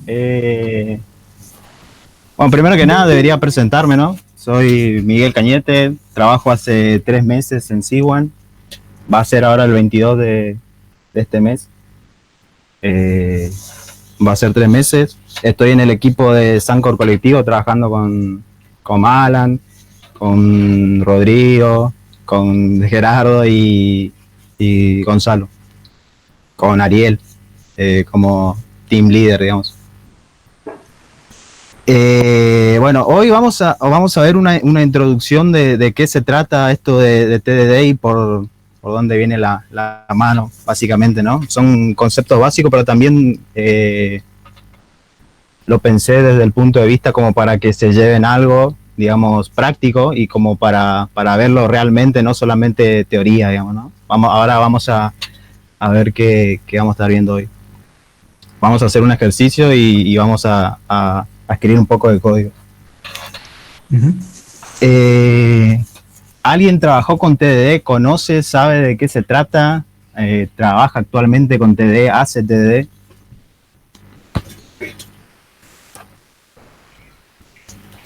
Eh, bueno, primero que nada debería presentarme, ¿no? Soy Miguel Cañete, trabajo hace 3 meses en Siwan. Va a ser ahora el 22 de este mes. Eh, Va a ser 3 meses. Estoy en el equipo de Sancor Colectivo trabajando con Alan, con Rodrigo, con Gerardo y Gonzalo, con Ariel, como team leader, digamos. Bueno, hoy vamos a ver una introducción de qué se trata esto de TDD y por dónde viene la mano, básicamente, ¿no? Son conceptos básicos, pero también lo pensé desde el punto de vista como para que se lleven algo, digamos, práctico y como para verlo realmente, no solamente teoría, digamos, ¿no? Ahora vamos a ver qué vamos a estar viendo hoy. Vamos a hacer un ejercicio y vamos a escribir un poco de código. Uh-huh. ¿Alguien trabajó con TDD? ¿Conoce? ¿Sabe de qué se trata? ¿Trabaja actualmente con TDD? ¿Hace TDD?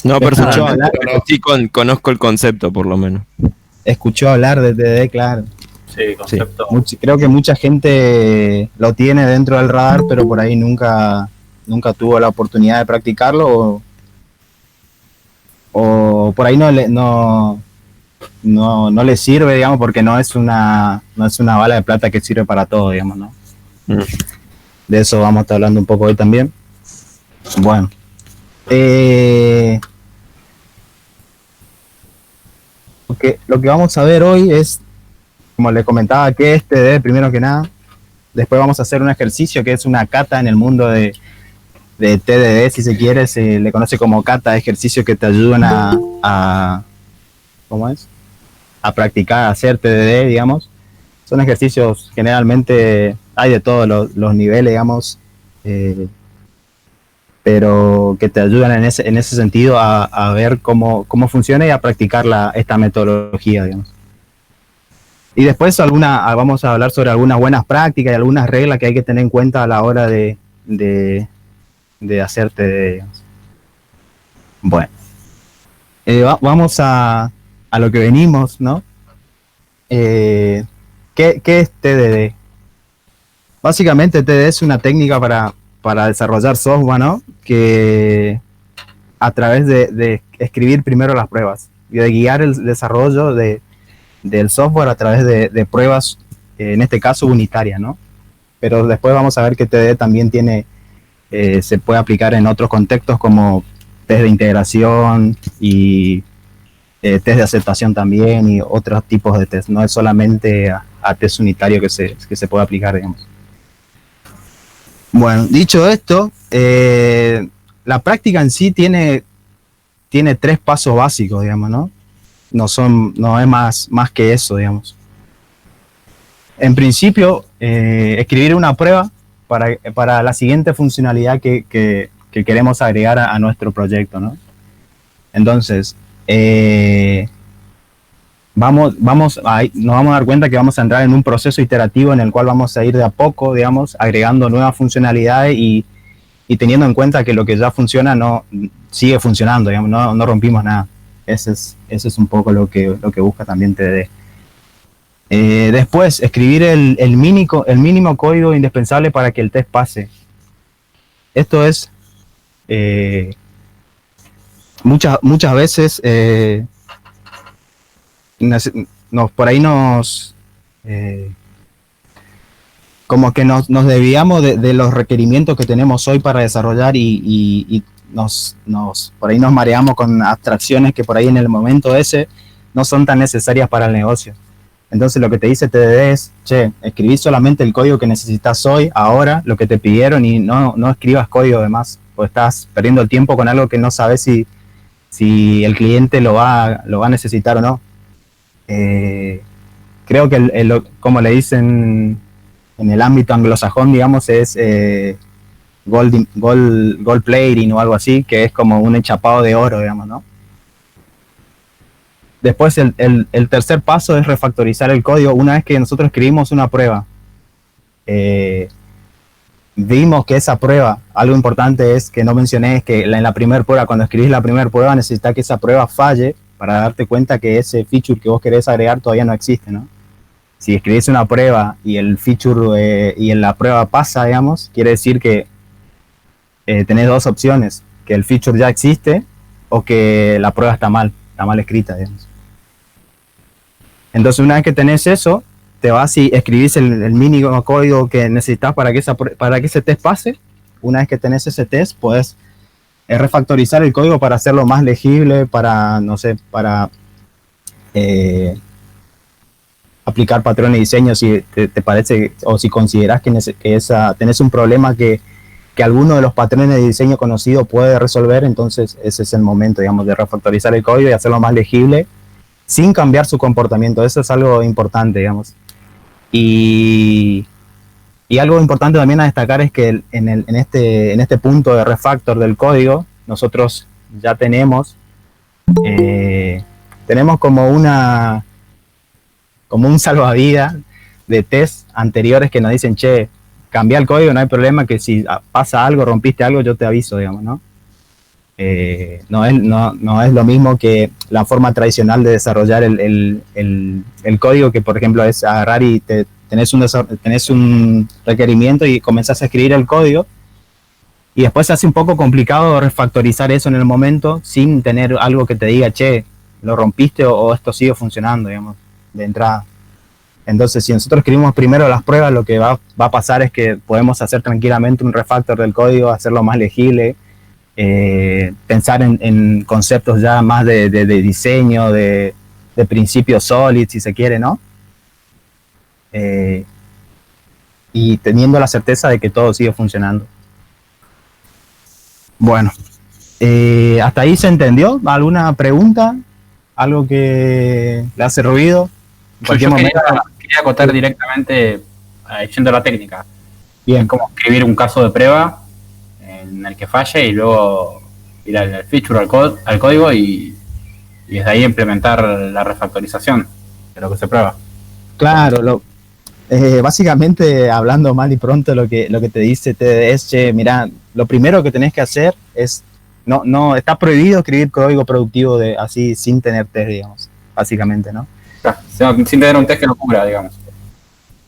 No, personalmente, pero sí conozco el concepto, por lo menos. Escuchó hablar de TDD, claro. Sí, concepto. Sí. Creo que mucha gente lo tiene dentro del radar, pero por ahí nunca tuvo la oportunidad de practicarlo o por ahí no le sirve, digamos, porque no es una bala de plata que sirve para todo, digamos, ¿no? De eso vamos a estar hablando un poco hoy también. Bueno. Lo que vamos a ver hoy es, como le comentaba, qué es TDD primero que nada. Después vamos a hacer un ejercicio que es una cata en el mundo de TDD, si se quiere, se le conoce como cata, ejercicios que te ayudan a ¿cómo es? A practicar, a hacer TDD, digamos. Son ejercicios, generalmente hay de todos los niveles, digamos, pero que te ayudan en ese sentido a ver cómo funciona y a practicar esta metodología, digamos. Y después vamos a hablar sobre algunas buenas prácticas y algunas reglas que hay que tener en cuenta a la hora de hacer TDD, digamos. Bueno, vamos a lo que venimos, ¿no? ¿Qué es TDD? Básicamente TDD es una técnica para desarrollar software, ¿no? Que a través de escribir primero las pruebas y de guiar el desarrollo del software a través de pruebas, en este caso unitarias, ¿no? Pero después vamos a ver que TDD también se puede aplicar en otros contextos como test de integración y test de aceptación también y otros tipos de test. No es solamente a test unitario que se puede aplicar, digamos. Bueno, dicho esto, la práctica en sí tiene 3 pasos básicos, digamos, ¿no? No es más que eso, digamos. En principio, escribir una prueba para la siguiente funcionalidad que queremos agregar a nuestro proyecto, ¿no? Entonces, nos vamos a dar cuenta que vamos a entrar en un proceso iterativo en el cual vamos a ir de a poco, digamos, agregando nuevas funcionalidades y teniendo en cuenta que lo que ya funciona sigue funcionando, digamos, no rompimos nada. Ese es un poco lo que busca también TDD. Después, escribir el mínimo código indispensable para que el test pase. Esto es muchas veces por ahí como que nos desviamos de los requerimientos que tenemos hoy para desarrollar y por ahí nos mareamos con abstracciones que por ahí en el momento ese no son tan necesarias para el negocio. Entonces lo que te dice TDD es, escribí solamente el código que necesitas hoy, ahora, lo que te pidieron y no escribas código de más, porque estás perdiendo el tiempo con algo que no sabes si el cliente lo va a necesitar o no. Creo que como le dicen en el ámbito anglosajón, digamos, es gold plating o algo así, que es como un enchapado de oro, digamos, ¿no? Después el tercer paso es refactorizar el código. Una vez que nosotros escribimos una prueba, vimos que esa prueba, algo importante es que no mencioné, es que en la primera prueba, cuando escribís la primera prueba, necesitas que esa prueba falle para darte cuenta que ese feature que vos querés agregar todavía no existe, ¿no? Si escribís una prueba y el feature y en la prueba pasa, digamos, quiere decir que tenés dos opciones, que el feature ya existe o que la prueba está mal escrita, digamos. Entonces, una vez que tenés eso, te vas y escribís el mínimo código que necesitas para que ese test pase. Una vez que tenés ese test, puedes refactorizar el código para hacerlo más legible, para, no sé, para aplicar patrones de diseño si te parece, o si consideras que tenés un problema que alguno de los patrones de diseño conocidos puede resolver, entonces ese es el momento, digamos, de refactorizar el código y hacerlo más legible sin cambiar su comportamiento. Eso es algo importante, digamos. Y algo importante también a destacar es que en este punto de refactor del código, nosotros ya tenemos como un salvavidas de test anteriores que nos dicen, che, cambia el código, no hay problema, que si pasa algo, rompiste algo, yo te aviso, digamos, ¿no? No es lo mismo que la forma tradicional de desarrollar el código, que por ejemplo es agarrar y tenés un requerimiento y comenzás a escribir el código y después se hace un poco complicado refactorizar eso en el momento sin tener algo que te diga, che, lo rompiste o esto sigue funcionando, digamos, de entrada. Entonces, si nosotros escribimos primero las pruebas, lo que va a pasar es que podemos hacer tranquilamente un refactor del código, hacerlo más legible, pensar en conceptos ya más de diseño, de principios sólidos, si se quiere, ¿no? Y teniendo la certeza de que todo sigue funcionando. Bueno, ¿hasta ahí se entendió? ¿Alguna pregunta? ¿Algo que le hace ruido? Yo quería acotar directamente yendo a la técnica. Bien. Es como escribir un caso de prueba en el que falle y luego ir al feature, al código y desde ahí implementar la refactorización de lo que se prueba. Claro, básicamente, hablando mal y pronto, lo que te dice TDD es, che, mira, lo primero que tenés que hacer es, no está prohibido escribir código productivo así sin tener test, digamos, básicamente, ¿no? Claro, sin tener un test que lo cubra, digamos.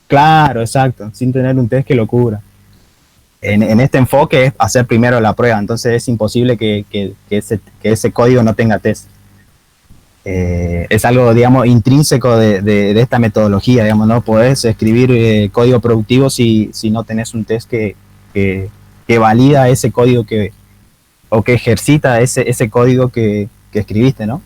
Claro, exacto, sin tener un test que lo cubra. En este enfoque es hacer primero la prueba, entonces es imposible que ese código no tenga test. Es algo, digamos, intrínseco de esta metodología, digamos, no podés escribir código productivo si no tenés un test que valida ese código o que ejercita ese código que escribiste, ¿no?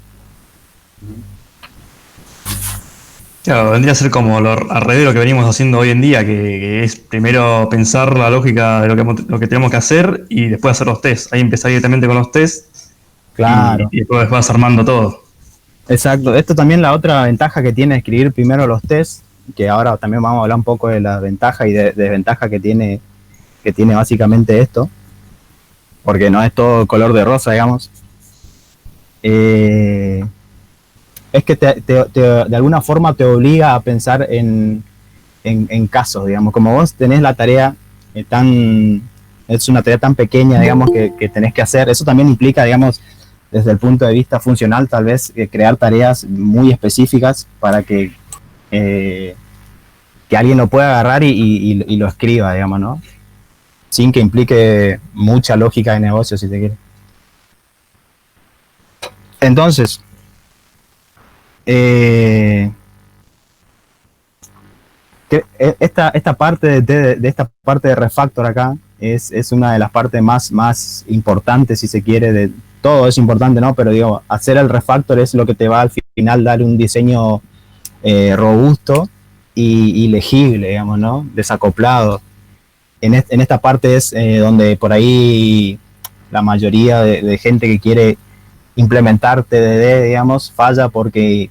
Claro, vendría a ser como al revés de lo que venimos haciendo hoy en día, que es primero pensar la lógica de lo que tenemos que hacer y después hacer los tests. Ahí empezar directamente con los tests. Claro. Y después vas armando todo. Exacto. Esto también, la otra ventaja que tiene escribir primero los tests, que ahora también vamos a hablar un poco de la ventaja y de desventaja que tiene básicamente esto, porque no es todo color de rosa, digamos. Es que de alguna forma te obliga a pensar en casos, digamos. Como vos tenés la tarea es una tarea tan pequeña, digamos, que tenés que hacer. Eso también implica, digamos, desde el punto de vista funcional, tal vez crear tareas muy específicas para que alguien lo pueda agarrar y lo escriba, digamos, ¿no? Sin que implique mucha lógica de negocio, si se quiere. Entonces, esta parte de esta parte de refactor acá es una de las partes más importantes, si se quiere. Todo es importante, ¿no? Pero digo, hacer el refactor es lo que te va al final dar un diseño robusto y legible, digamos, ¿no? Desacoplado. En esta parte es donde por ahí la mayoría de gente que quiere implementar TDD, digamos, falla porque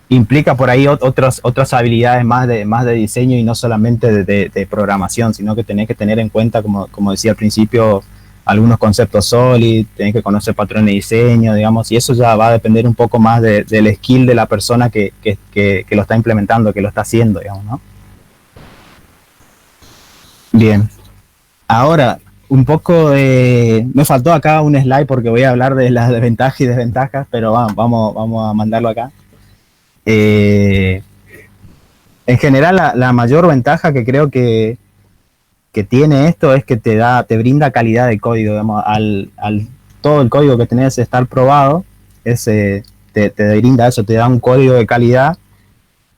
implica por ahí otras habilidades más de diseño y no solamente de programación, sino que tenés que tener en cuenta, como decía al principio, algunos conceptos sólidos, tenés que conocer patrones de diseño, digamos, y eso ya va a depender un poco más del skill de la persona que lo está implementando, que lo está haciendo, digamos, ¿no? Bien. Ahora, un poco me faltó acá un slide porque voy a hablar de las ventajas y desventajas, pero vamos a mandarlo acá. En general, la mayor ventaja que creo que tiene esto es que te brinda calidad de código, digamos, todo el código que tenés estar probado, te brinda eso, te da un código de calidad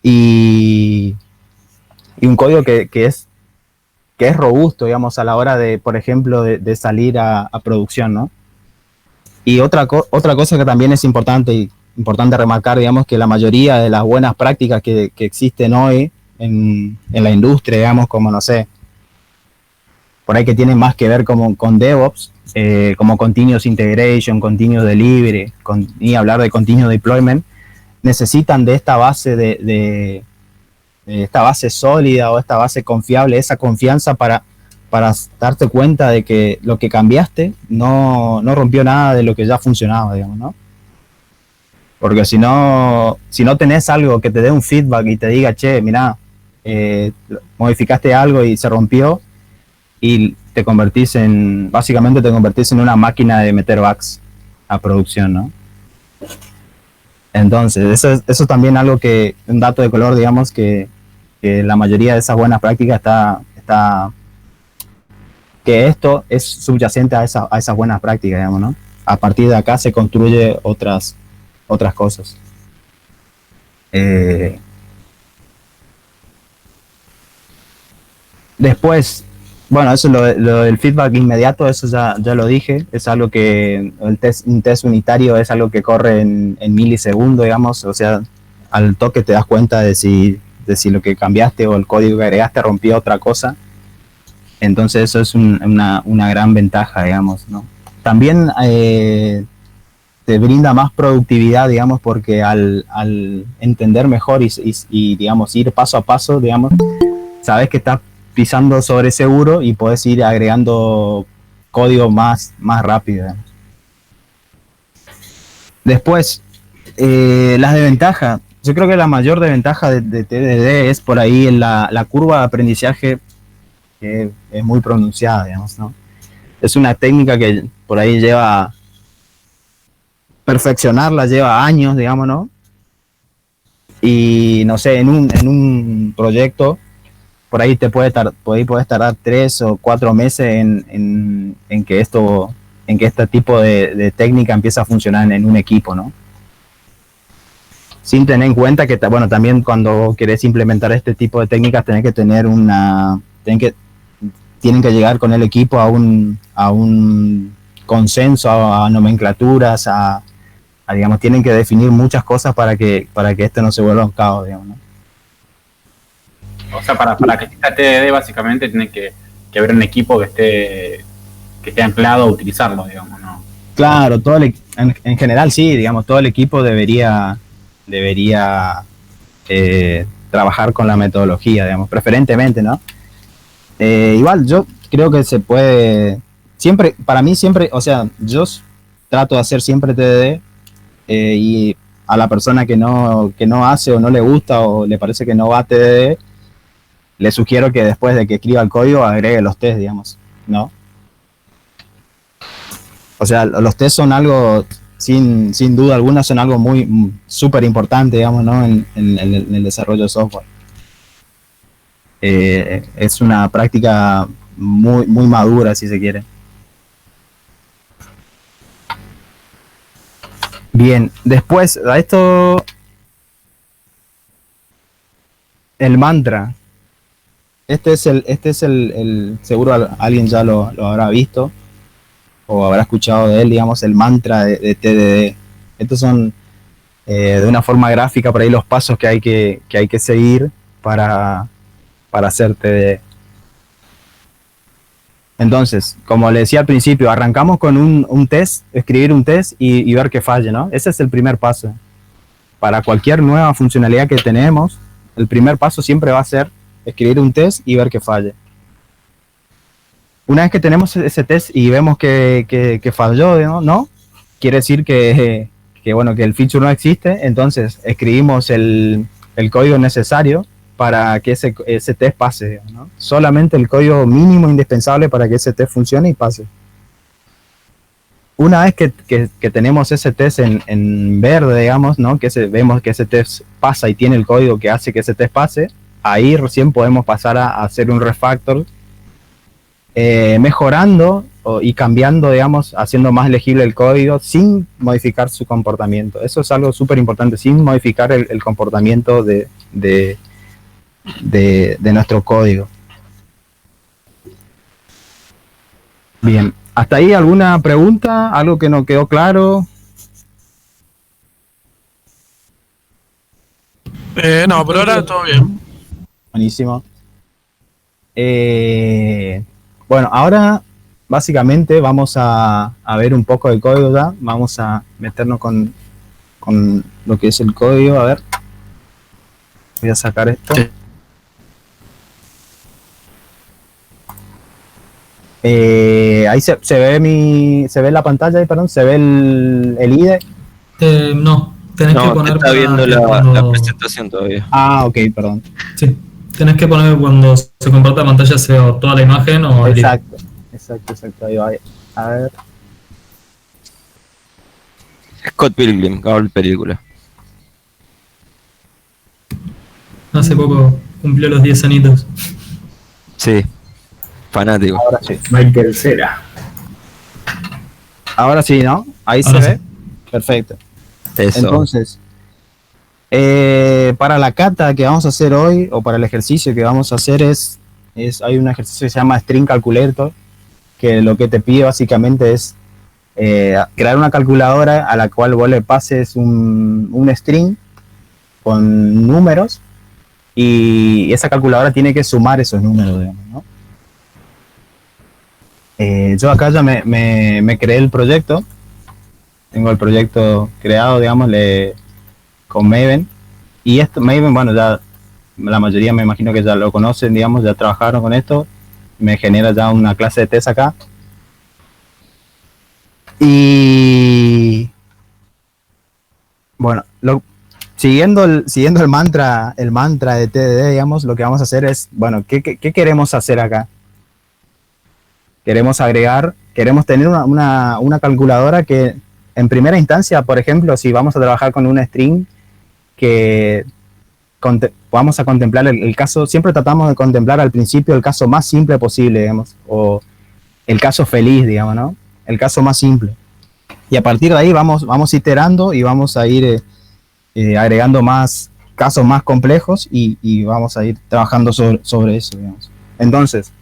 y un código que es robusto, digamos, a la hora de, por ejemplo, de salir a producción, ¿no? Y otra cosa que también es importante remarcar, digamos, que la mayoría de las buenas prácticas que existen hoy en la industria, digamos, como, no sé, por ahí que tienen más que ver con DevOps, como Continuous Integration, Continuous Delivery, y hablar de Continuous Deployment, necesitan de esta base de esta base sólida o esta base confiable, esa confianza para darte cuenta de que lo que cambiaste no rompió nada de lo que ya funcionaba, digamos, ¿no? Porque si no tenés algo que te dé un feedback y te diga, che, mirá, modificaste algo y se rompió, y básicamente te convertís en una máquina de meter bugs a producción, ¿no? Entonces, eso es también algo un dato de color, digamos, que la mayoría de esas buenas prácticas está que esto es subyacente a esas buenas prácticas, digamos, ¿no? A partir de acá se construye otras cosas. Después, bueno, eso lo del feedback inmediato, eso ya lo dije, es algo que un test unitario es algo que corre en milisegundos, digamos, o sea, al toque te das cuenta de si lo que cambiaste o el código que agregaste rompió otra cosa. Entonces eso es una gran ventaja, digamos, ¿no? También te brinda más productividad, digamos, porque al entender mejor y digamos, ir paso a paso, digamos, sabes que estás pisando sobre seguro y puedes ir agregando código más rápido, digamos. Después, las desventajas. Yo creo que la mayor desventaja de TDD es por ahí en la curva de aprendizaje, que es muy pronunciada, digamos, ¿no? Es una técnica que por ahí perfeccionarla lleva años, digamos, ¿no? Y no sé, en un proyecto, por ahí puedes tardar 3 o 4 meses en que este tipo de técnica empieza a funcionar en un equipo, ¿no? Sin tener en cuenta que, bueno, también cuando querés implementar este tipo de técnicas tenés que tener tienen que llegar con el equipo a un consenso, a nomenclaturas, digamos, tienen que definir muchas cosas para que esto no se vuelva un caos, digamos, ¿no? O sea, para que exista TDD básicamente tiene que haber un equipo que esté anclado a utilizarlo, digamos, ¿no? Claro, en general sí, digamos, todo el equipo debería trabajar con la metodología, digamos, preferentemente, ¿no? Igual yo creo que se puede, para mí siempre, o sea, yo trato de hacer siempre TDD, y a la persona que no hace o no le gusta o le parece que no va a TDD, le sugiero que después de que escriba el código agregue los tests, digamos, ¿no? O sea, los tests son algo, sin duda alguna, son algo muy súper importante, digamos, ¿no? En el desarrollo de software. Es una práctica muy madura, si se quiere. Bien, después a esto, el mantra. Este es el seguro alguien ya lo habrá visto o habrá escuchado de él, digamos, el mantra de TDD. Estos son de una forma gráfica por ahí los pasos que hay que seguir para hacer TDD. Entonces, como le decía al principio, arrancamos con un test, escribir un test y ver que falle, ¿no? Ese es el primer paso. Para cualquier nueva funcionalidad que tenemos, el primer paso siempre va a ser escribir un test y ver que falle. Una vez que tenemos ese test y vemos que falló, ¿no? Quiere decir que el feature no existe, entonces escribimos el código necesario para que ese test pase, digamos, ¿no? Solamente el código mínimo indispensable para que ese test funcione y pase. Una vez que tenemos ese test en verde, digamos, ¿no? Vemos que ese test pasa y tiene el código que hace que ese test pase, ahí recién podemos pasar a hacer un refactor, mejorando y cambiando, digamos, haciendo más legible el código sin modificar su comportamiento. Eso es algo súper importante, sin modificar el comportamiento de nuestro código. Bien, ¿hasta ahí alguna pregunta? ¿Algo que no quedó claro? No, por ahora todo bien. Buenísimo. Bueno, ahora básicamente vamos a ver un poco de código ya. Vamos a meternos con lo que es el código. A ver. Voy a sacar esto. Sí. Ahí se ve la pantalla, ahí, perdón, se ve el IDE. No, tenés que No, te poner está viendo la cuando... presentación todavía. Ah, ok, perdón. Sí, tenés que poner cuando se comparta pantalla sea toda la imagen o el IDE. Exacto, ahí va. A ver. Scott Pilgrim, acabó la película. Hace poco cumplió los 10 añitos. Sí, fanático. Ahora sí. Michael Cera. Ahora sí, ¿no? Ahí Ahora se sí. ve. Perfecto. Eso. Entonces, para la cata que vamos a hacer hoy, o para el ejercicio que vamos a hacer hay un ejercicio que se llama String Calculator, que lo que te pide básicamente es crear una calculadora a la cual vos le pases un string con números, y esa calculadora tiene que sumar esos números, digamos, ¿no? Yo acá ya me creé el proyecto. Tengo el proyecto creado, digamos, con Maven. Y Maven, bueno, ya la mayoría me imagino que ya lo conocen, digamos, ya trabajaron con esto. Me genera ya una clase de test acá. Y bueno, siguiendo el mantra de TDD, digamos, lo que vamos a hacer es, bueno, ¿qué queremos hacer acá? Queremos tener una calculadora que en primera instancia, por ejemplo, si vamos a trabajar con un string, que vamos a contemplar el caso, siempre tratamos de contemplar al principio el caso más simple posible, digamos, o el caso feliz, digamos, ¿no? El caso más simple. Y a partir de ahí vamos iterando y vamos a ir agregando más casos más complejos y vamos a ir trabajando sobre eso, digamos. Entonces,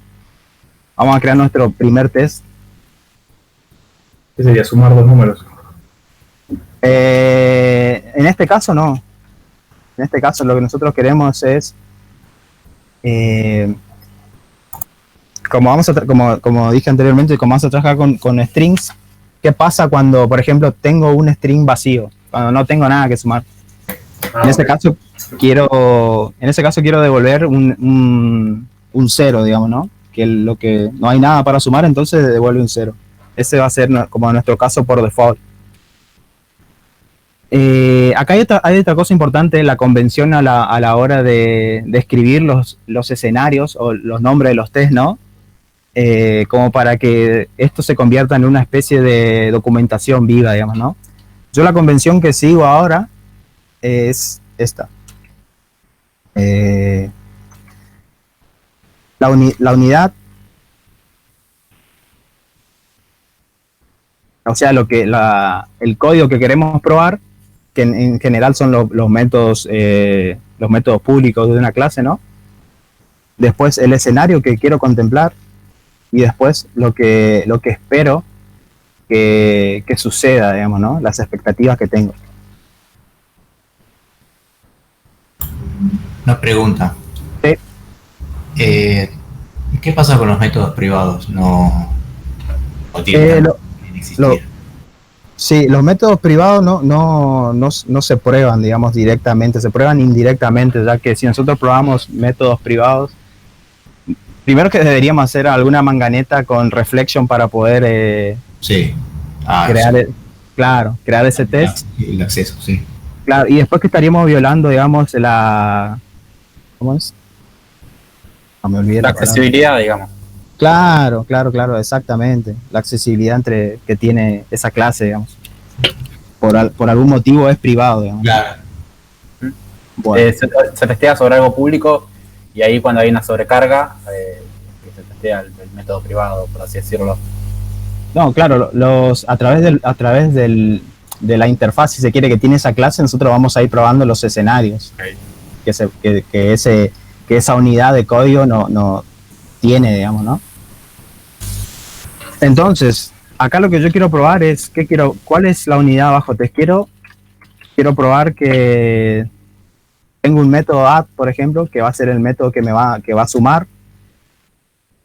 vamos a crear nuestro primer test. ¿Qué sería? Sumar dos números. En este caso no. En este caso lo que nosotros queremos es, como dije anteriormente, como vamos a trabajar con strings, ¿qué pasa cuando, por ejemplo, tengo un string vacío? Cuando no tengo nada que sumar. En ese caso quiero devolver un 0, digamos, ¿no? Que no hay nada para sumar, entonces devuelve un 0. Ese va a ser como nuestro caso por default. Acá hay otra cosa importante, la convención a la hora de escribir los escenarios o los nombres de los test, ¿no? Como para que esto se convierta en una especie de documentación viva, digamos, ¿no? Yo la convención que sigo ahora es esta. La unidad, o sea, el código que queremos probar, que en general son los métodos públicos de una clase, ¿no? Después el escenario que quiero contemplar y después lo que espero que suceda, digamos, ¿no? Las expectativas que tengo. Una pregunta. Sí. ¿Qué pasa con los métodos privados? ¿No tienen que existir? Sí, los métodos privados no se prueban, digamos, directamente, se prueban indirectamente, ya que si nosotros probamos métodos privados, primero que deberíamos hacer alguna manganeta con reflection para poder Sí. crear ese test. El acceso, sí. Claro, y después que estaríamos violando, digamos, ¿Cómo es? No me olvidé La accesibilidad, digamos. Claro, exactamente. La accesibilidad que tiene esa clase, digamos. Por algún motivo es privado, digamos. Claro. Bueno. Se testea sobre algo público y ahí cuando hay una sobrecarga, que se testea el método privado, por así decirlo. No, claro, a través de la interfaz, si se quiere, que tiene esa clase, nosotros vamos a ir probando los escenarios que esa unidad de código no tiene, digamos, ¿no? Entonces, acá lo que yo quiero probar es, ¿cuál es la unidad bajo test? Quiero probar que tengo un método add, por ejemplo, que va a ser el método que va a sumar,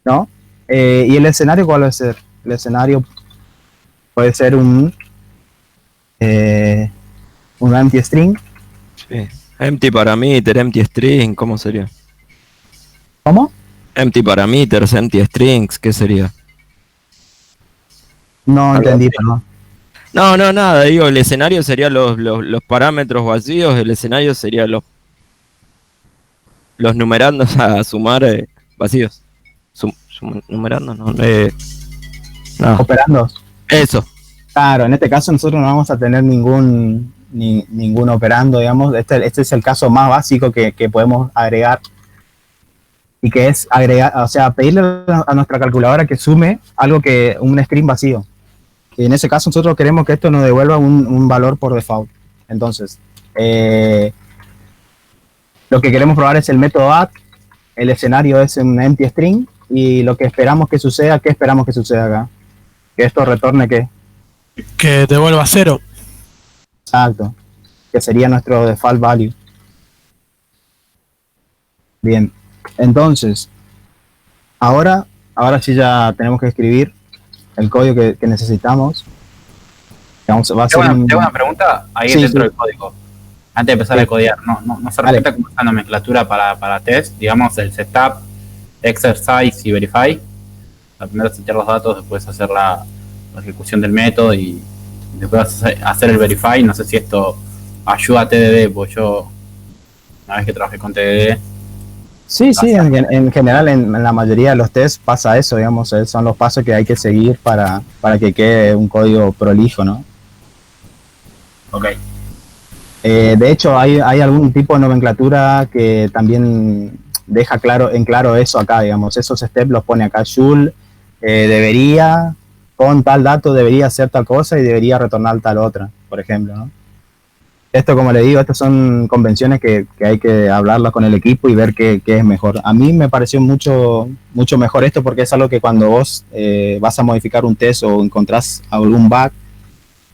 ¿no? ¿Y el escenario cuál va a ser? El escenario puede ser un empty string. Sí. Empty parameter, empty string, ¿cómo sería? ¿Cómo? Empty parameters, empty strings, ¿qué sería? No entendí, perdón. No, nada, digo, el escenario sería los parámetros vacíos, el escenario sería los numerandos a sumar vacíos. Numerando, no. Operando. Eso. Claro, en este caso nosotros no vamos a tener ningún operando, digamos. Este es el caso más básico que podemos agregar. Y que es agregar, o sea, pedirle a nuestra calculadora que sume un string vacío. Y en ese caso nosotros queremos que esto nos devuelva un valor por default. Entonces, lo que queremos probar es el método add, el escenario es un empty string, y lo que esperamos que suceda, ¿qué esperamos que suceda acá? Que esto retorne ¿qué? Que devuelva 0. Exacto, que sería nuestro default value. Bien, entonces, ahora sí ya tenemos que escribir el código que necesitamos. Tengo una pregunta ahí dentro del código. Antes de empezar a codear, ¿no se respeta como esa nomenclatura para test? Digamos, el setup, exercise y verify. Primero setear los datos, después hacer la ejecución del método y después hacer el verify. No sé si esto ayuda a TDD, porque yo, una vez que trabajé con TDD... Sí, en general en la mayoría de los tests pasa eso, digamos, son los pasos que hay que seguir para que quede un código prolijo, ¿no? Ok. De hecho, hay algún tipo de nomenclatura que también deja en claro eso acá, digamos, esos steps los pone acá, should, debería, con tal dato debería hacer tal cosa y debería retornar tal otra, por ejemplo, ¿no? Esto, como le digo, estas son convenciones que hay que hablarlas con el equipo y ver qué es mejor. A mí me pareció mucho mejor esto porque es algo que cuando vos vas a modificar un test o encontrás algún bug,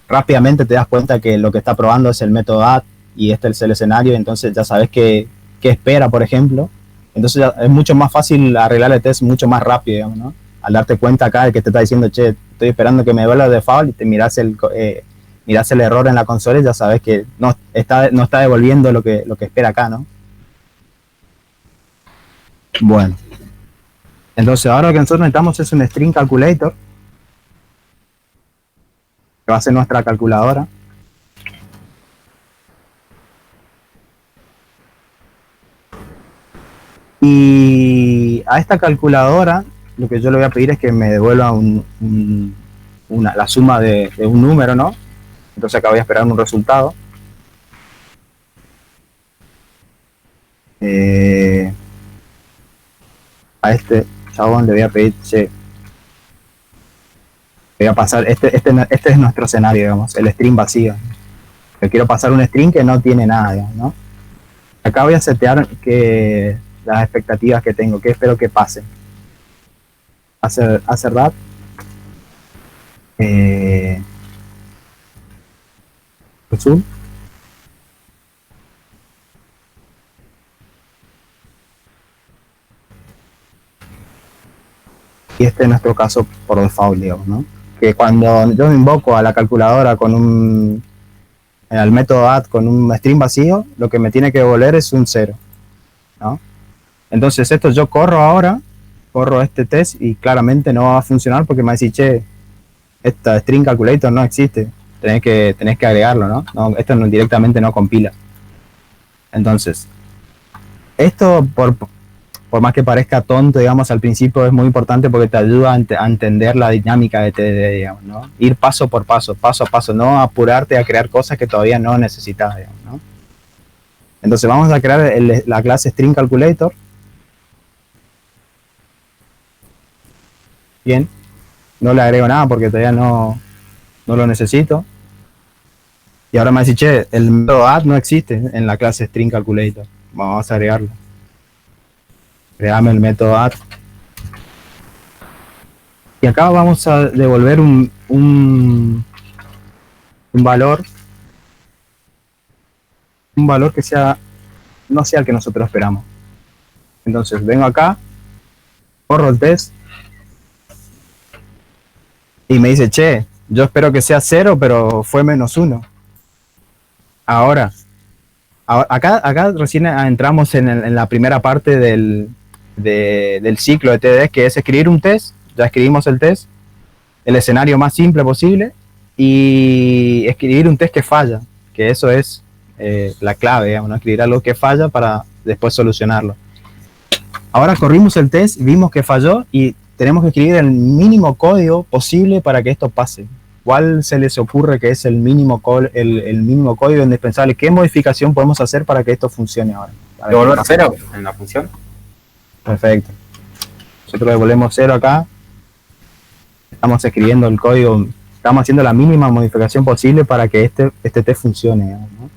rápidamente te das cuenta que lo que está probando es el método add y este es el escenario, entonces ya sabes qué espera, por ejemplo. Entonces es mucho más fácil arreglar el test mucho más rápido, digamos, ¿no? Al darte cuenta acá de que te está diciendo, che, estoy esperando que me devuelva el default y te mirás el error en la consola y ya sabes que no está devolviendo lo que espera acá, ¿no? Bueno. Entonces ahora lo que nosotros necesitamos es un string calculator, que va a ser nuestra calculadora. Y a esta calculadora lo que yo le voy a pedir es que me devuelva la suma de un número, ¿no? Entonces acá voy a esperar un resultado. A este chabón le voy a pedir, che, voy a pasar, este es nuestro escenario, digamos, el string vacío. Yo quiero pasar un string que no tiene nada, digamos, ¿no? Acá voy a setear las expectativas que tengo, que espero que pase. Hacer that. Zoom. Y este es nuestro caso por default, digamos, ¿no? Que cuando yo me invoco a la calculadora al método add con un string vacío, lo que me tiene que devolver es un 0, ¿no? Entonces esto yo corro este test y claramente no va a funcionar porque me va a decir, che, esta string calculator no existe. Tenés que agregarlo, ¿no? Esto directamente no compila. Entonces, Esto, por más que parezca tonto, digamos, al principio es muy importante porque te ayuda a entender la dinámica de TDD, digamos, ¿no? Ir paso por paso, paso a paso, no apurarte a crear cosas que todavía no necesitas, digamos, ¿no? Entonces vamos a crear la clase String Calculator. Bien, no le agrego nada porque todavía no lo necesito. Y ahora me dice, che, el método add no existe en la clase String Calculator. Vamos a agregarlo. Creame el método add. Y acá vamos a devolver un valor. Un valor que sea, no sea el que nosotros esperamos. Entonces vengo acá, corro el test. Y me dice, che, yo espero que sea 0, pero fue -1. Ahora, acá recién entramos en la primera parte del ciclo de TDD, que es escribir un test. Ya escribimos el test, el escenario más simple posible, y escribir un test que falla, que eso es la clave, digamos, ¿no? Escribir algo que falla para después solucionarlo. Ahora corrimos el test, vimos que falló y tenemos que escribir el mínimo código posible para que esto pase. ¿Cuál se les ocurre que es el mínimo código indispensable? ¿Qué modificación podemos hacer para que esto funcione ahora? ¿Devolver 0 en la función? Perfecto. Nosotros devolvemos 0 acá. Estamos escribiendo el código, estamos haciendo la mínima modificación posible para que este test funcione, ¿no?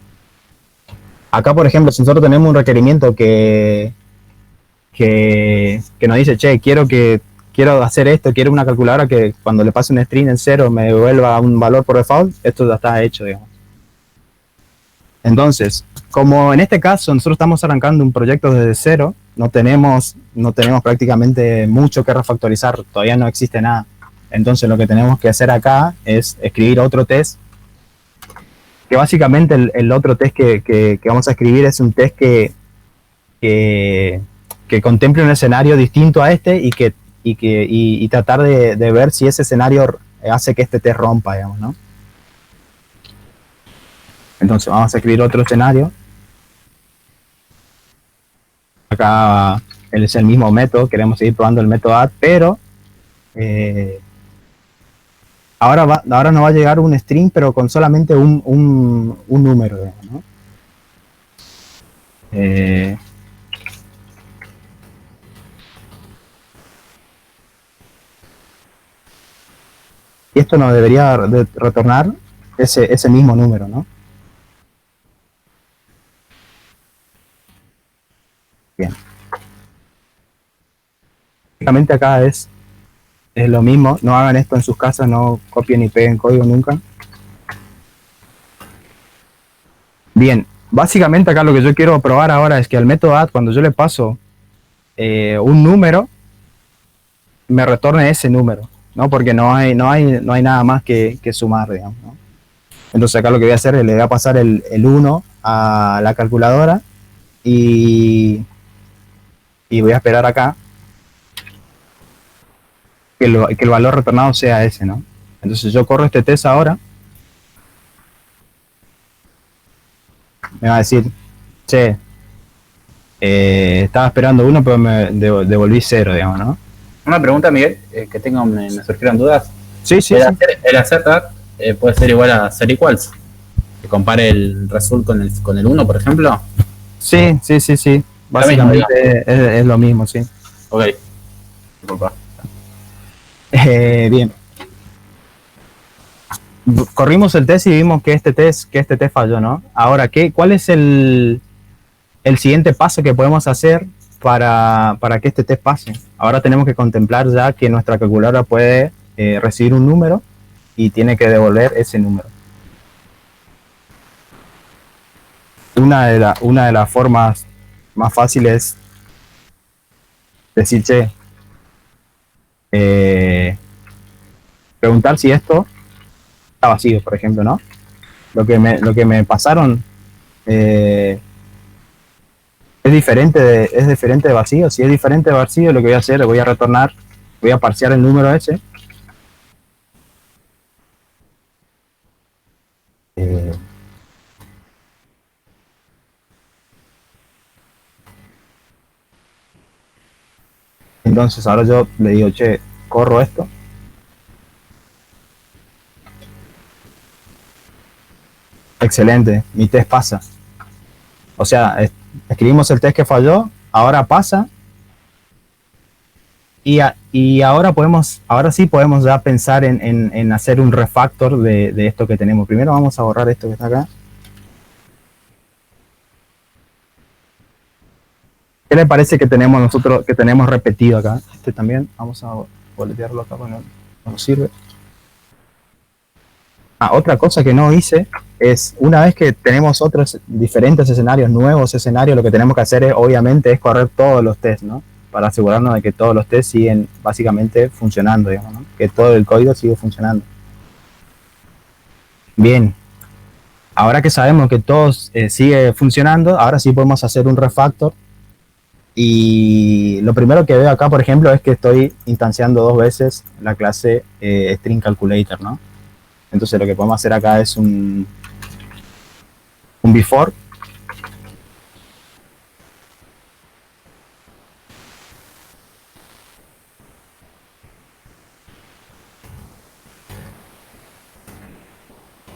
Acá, por ejemplo, si nosotros tenemos un requerimiento que nos dice, che, quiero hacer esto, quiero una calculadora que cuando le pase un string en 0 me devuelva un valor por default, esto ya está hecho, digamos. Entonces, como en este caso nosotros estamos arrancando un proyecto desde 0, no tenemos prácticamente mucho que refactorizar, todavía no existe nada. Entonces lo que tenemos que hacer acá es escribir otro test, que básicamente el otro test que vamos a escribir es un test que contemple un escenario distinto a este y tratar de ver si ese escenario hace que este test rompa, digamos, ¿no? Entonces vamos a escribir otro escenario. Acá es el mismo método, queremos seguir probando el método add, pero ahora nos va a llegar un string, pero con solamente un número, digamos, ¿no? Y esto nos debería retornar ese mismo número, ¿no? Bien. Básicamente acá es lo mismo, no hagan esto en sus casas, no copien ni peguen código nunca. Bien, básicamente acá lo que yo quiero probar ahora es que al método add, cuando yo le paso un número, me retorne ese número, ¿no? Porque no hay nada más que sumar, digamos, ¿no? Entonces acá lo que voy a hacer es le voy a pasar el 1 a la calculadora y voy a esperar acá que el valor retornado sea ese, ¿no? Entonces yo corro este test ahora. Me va a decir, che, estaba esperando 1, pero me devolví 0, digamos, ¿no? Una pregunta, Miguel, que me surgieron dudas. Sí. El hacer that puede ser igual a ser equals. Que compare el result con el 1, por ejemplo. Sí. Básicamente es lo mismo, sí. Ok. Disculpa. Bien. Corrimos el test y vimos que este test falló, ¿no? Ahora, ¿cuál es el siguiente paso que podemos hacer para que este test pase? Ahora tenemos que contemplar ya que nuestra calculadora puede recibir un número y tiene que devolver ese número. Una de las formas más fáciles es decir, che, preguntar si esto está vacío, por ejemplo, ¿no? Lo que me pasaron es diferente de vacío. Si es diferente de vacío, lo que voy a hacer, voy a retornar, voy a parsear el número ese. Entonces ahora yo le digo, che, corro esto. Excelente, mi test pasa. O sea, escribimos el test que falló, ahora pasa. Y ahora sí podemos ya pensar en hacer un refactor de esto que tenemos. Primero vamos a borrar esto que está acá. ¿Qué le parece que tenemos nosotros, que tenemos repetido acá? Este también, vamos a boletearlo acá, bueno, no nos sirve. Otra cosa que no hice es, una vez que tenemos otros diferentes escenarios, nuevos escenarios, lo que tenemos que hacer es, obviamente, es correr todos los tests, ¿no? Para asegurarnos de que todos los tests siguen básicamente funcionando, digamos, ¿no? Que todo el código sigue funcionando. Bien. Ahora que sabemos que todo sigue funcionando, ahora sí podemos hacer un refactor. Y lo primero que veo acá, por ejemplo, es que estoy instanciando 2 veces la clase string calculator, ¿no? Entonces lo que podemos hacer acá es un before.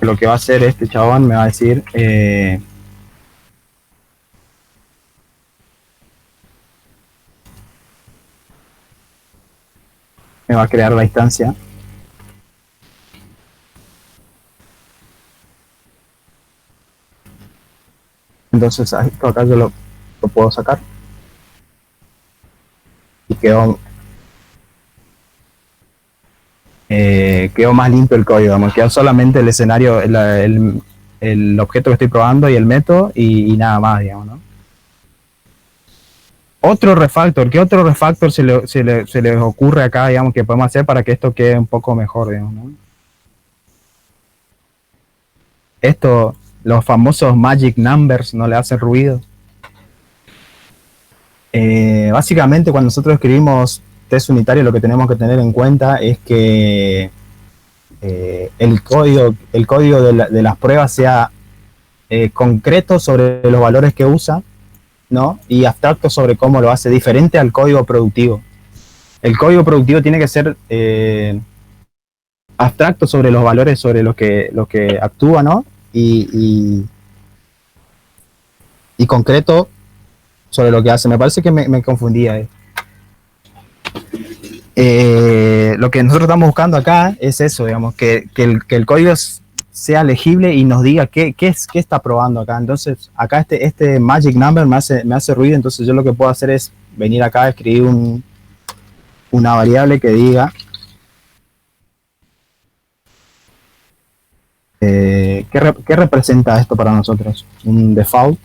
Lo que va a hacer este chabón me va a decir me va a crear la instancia. Entonces esto acá yo lo puedo sacar. Y quedó más limpio el código, digamos. Quedó solamente el escenario, el objeto que estoy probando y el método y nada más, digamos, ¿no? Otro refactor, ¿qué otro refactor se les ocurre acá, digamos, que podemos hacer para que esto quede un poco mejor, digamos, ¿no? Esto, los famosos magic numbers, no le hacen ruido. Básicamente, cuando nosotros escribimos test unitario, lo que tenemos que tener en cuenta es que el código de las pruebas sea concreto sobre los valores que usa, ¿no? Y abstracto sobre cómo lo hace, diferente al código productivo. El código productivo tiene que ser abstracto sobre los valores sobre los que actúa, ¿no? Y concreto sobre lo que hace. Me parece que me confundía. Lo que nosotros estamos buscando acá es eso, digamos, que el código sea legible y nos diga qué está probando acá. Entonces, acá este magic number me hace ruido, entonces yo lo que puedo hacer es venir acá a escribir una variable que diga ¿qué representa esto para nosotros? Un default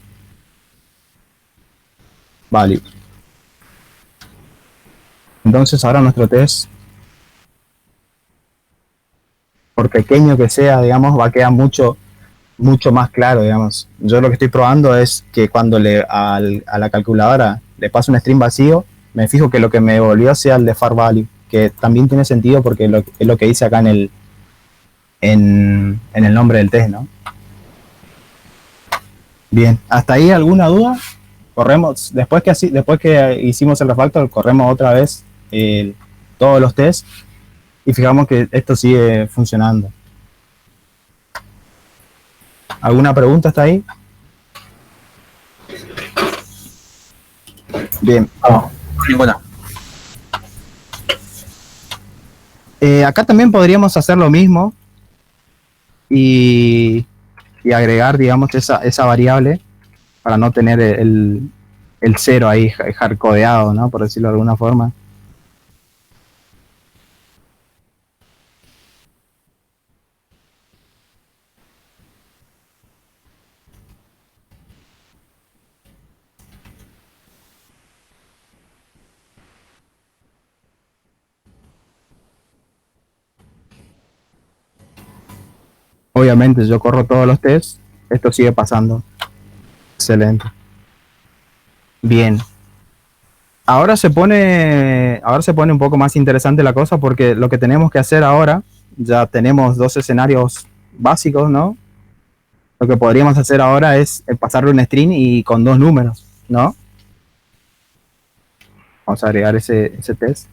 value. Entonces ahora nuestro test, por pequeño que sea, digamos, va a quedar mucho más claro, digamos. Yo lo que estoy probando es que cuando a la calculadora le paso un string vacío, me fijo que lo que me devolvió sea el default value, que también tiene sentido porque es lo que dice acá en el nombre del test, ¿no? Bien, ¿hasta ahí alguna duda? Corremos, después que hicimos el refactor, corremos otra vez todos los tests y fijamos que esto sigue funcionando. ¿Alguna pregunta hasta ahí? Bien. No, ninguna. Acá también podríamos hacer lo mismo y agregar, digamos, esa variable para no tener el 0 ahí hardcodeado, ¿no? Por decirlo de alguna forma. Obviamente yo corro todos los tests, esto sigue pasando. Excelente. Bien. Ahora se pone un poco más interesante la cosa porque lo que tenemos que hacer ahora, ya tenemos 2 escenarios básicos, ¿no? Lo que podríamos hacer ahora es pasarle un string y con 2 números, ¿no? Vamos a agregar ese test.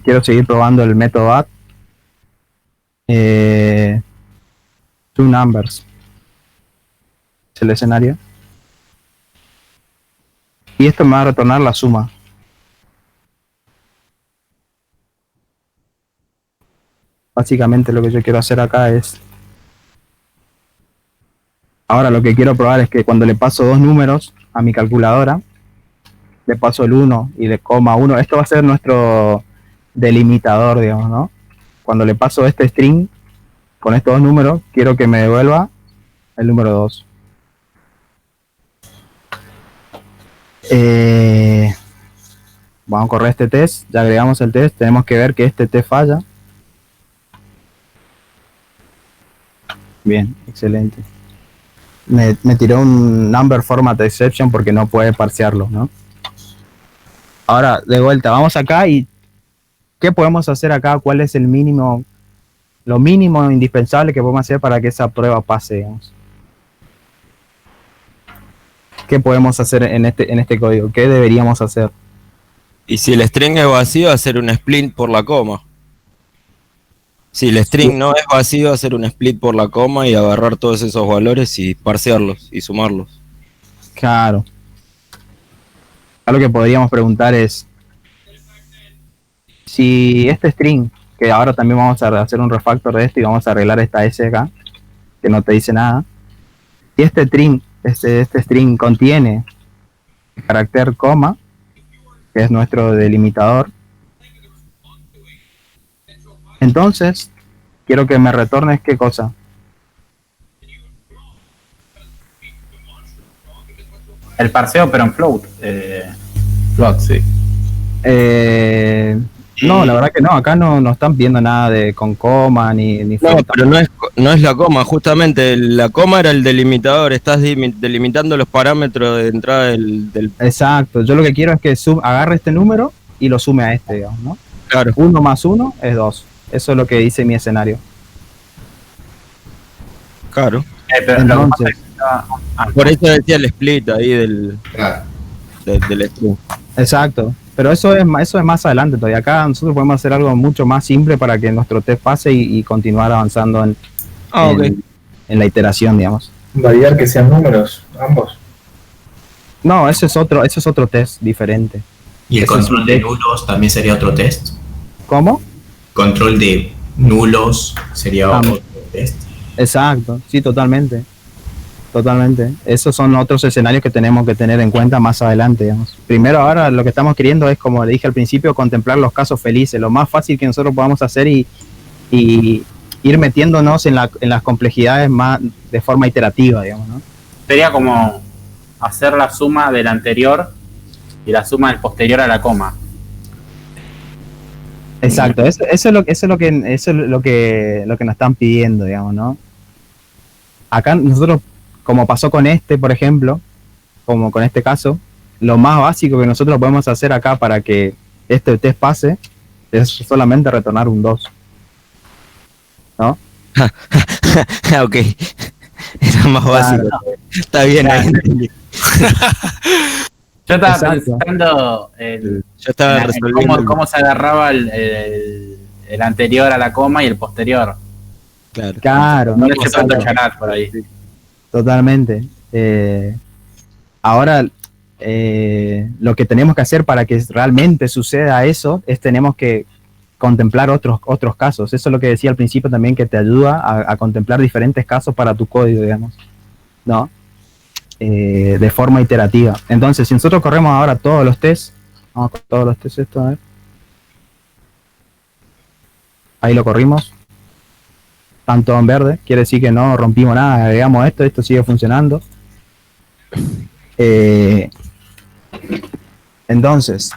Quiero seguir probando el método add. Two numbers. Es el escenario. Y esto me va a retornar la suma. Básicamente lo que yo quiero hacer acá es... Ahora lo que quiero probar es que cuando le paso dos números a mi calculadora, le paso el 1 y le coma 1, esto va a ser nuestro delimitador, digamos, ¿no? Cuando le paso este string con estos dos números, quiero que me devuelva el número 2. Vamos a correr este test, ya agregamos el test, tenemos que ver que este test falla. Bien, excelente. Me tiró un number format exception porque no puede parsearlo, ¿no? Ahora, de vuelta, vamos acá y ¿qué podemos hacer acá? ¿Cuál es el mínimo, lo mínimo indispensable que podemos hacer para que esa prueba pase, digamos? ¿Qué podemos hacer en este código? ¿Qué deberíamos hacer? Y si el string es vacío, hacer un split por la coma. Si el string no es vacío, hacer un split por la coma y agarrar todos esos valores y parsearlos y sumarlos. Claro. Algo que podríamos preguntar es si este string, que ahora también vamos a hacer un refactor de esto y vamos a arreglar esta S acá, que no te dice nada. Si este string contiene el carácter coma, que es nuestro delimitador, entonces quiero que me retornes ¿qué cosa? El parseo, pero en float. Float, sí. No, la verdad que no, acá no están pidiendo nada de con coma ni No, flota. pero no es la coma, justamente la coma era el delimitador, estás delimitando los parámetros de entrada del... Exacto, yo lo que quiero es que agarre este número y lo sume a este, digamos, ¿no? Claro. 1 más 1 es 2. Eso es lo que dice mi escenario. Claro. Pero lo que pasa Entonces, es que Por eso decía el split ahí del string. exacto. Pero eso es más adelante todavía. Acá nosotros podemos hacer algo mucho más simple para que nuestro test pase y continuar avanzando en la iteración, digamos. Validar que sean números, ambos. No, ese es otro test diferente. ¿Y el Ese es control un de test. nulos también sería otro test? ¿Cómo? Control de nulos sería otro test. Exacto, sí, totalmente. Totalmente. Esos son otros escenarios que tenemos que tener en cuenta más adelante, digamos. Primero, ahora lo que estamos queriendo es, como le dije al principio, contemplar los casos felices, lo más fácil que nosotros podamos hacer y ir metiéndonos en las complejidades más de forma iterativa, digamos, ¿no? sería como hacer la suma del anterior y la suma del posterior a la coma. Exacto, eso es lo que nos están pidiendo, digamos, ¿no? Acá nosotros, como pasó con por ejemplo, como con este caso, lo más básico que nosotros podemos hacer acá para que este test pase es solamente retornar un 2. ¿No? Ok. Era más básico. Está bien, ahí entendí. Yo estaba Exacto. pensando Yo estaba en resolviendo. cómo se agarraba el anterior a la coma y el posterior. Claro. Claro, No no, le tanto charat por ahí. totalmente. Ahora, lo que tenemos que hacer para que realmente suceda eso es tenemos que contemplar otros casos. Eso es lo que decía al principio también, que te ayuda a contemplar diferentes casos para tu código, digamos, ¿no? De forma iterativa. Entonces, si nosotros corremos ahora todos los tests, vamos con todos los tests esto, a ver. Ahí lo corrimos. Están todos en verde, quiere decir que no rompimos nada, agregamos esto sigue funcionando. Entonces,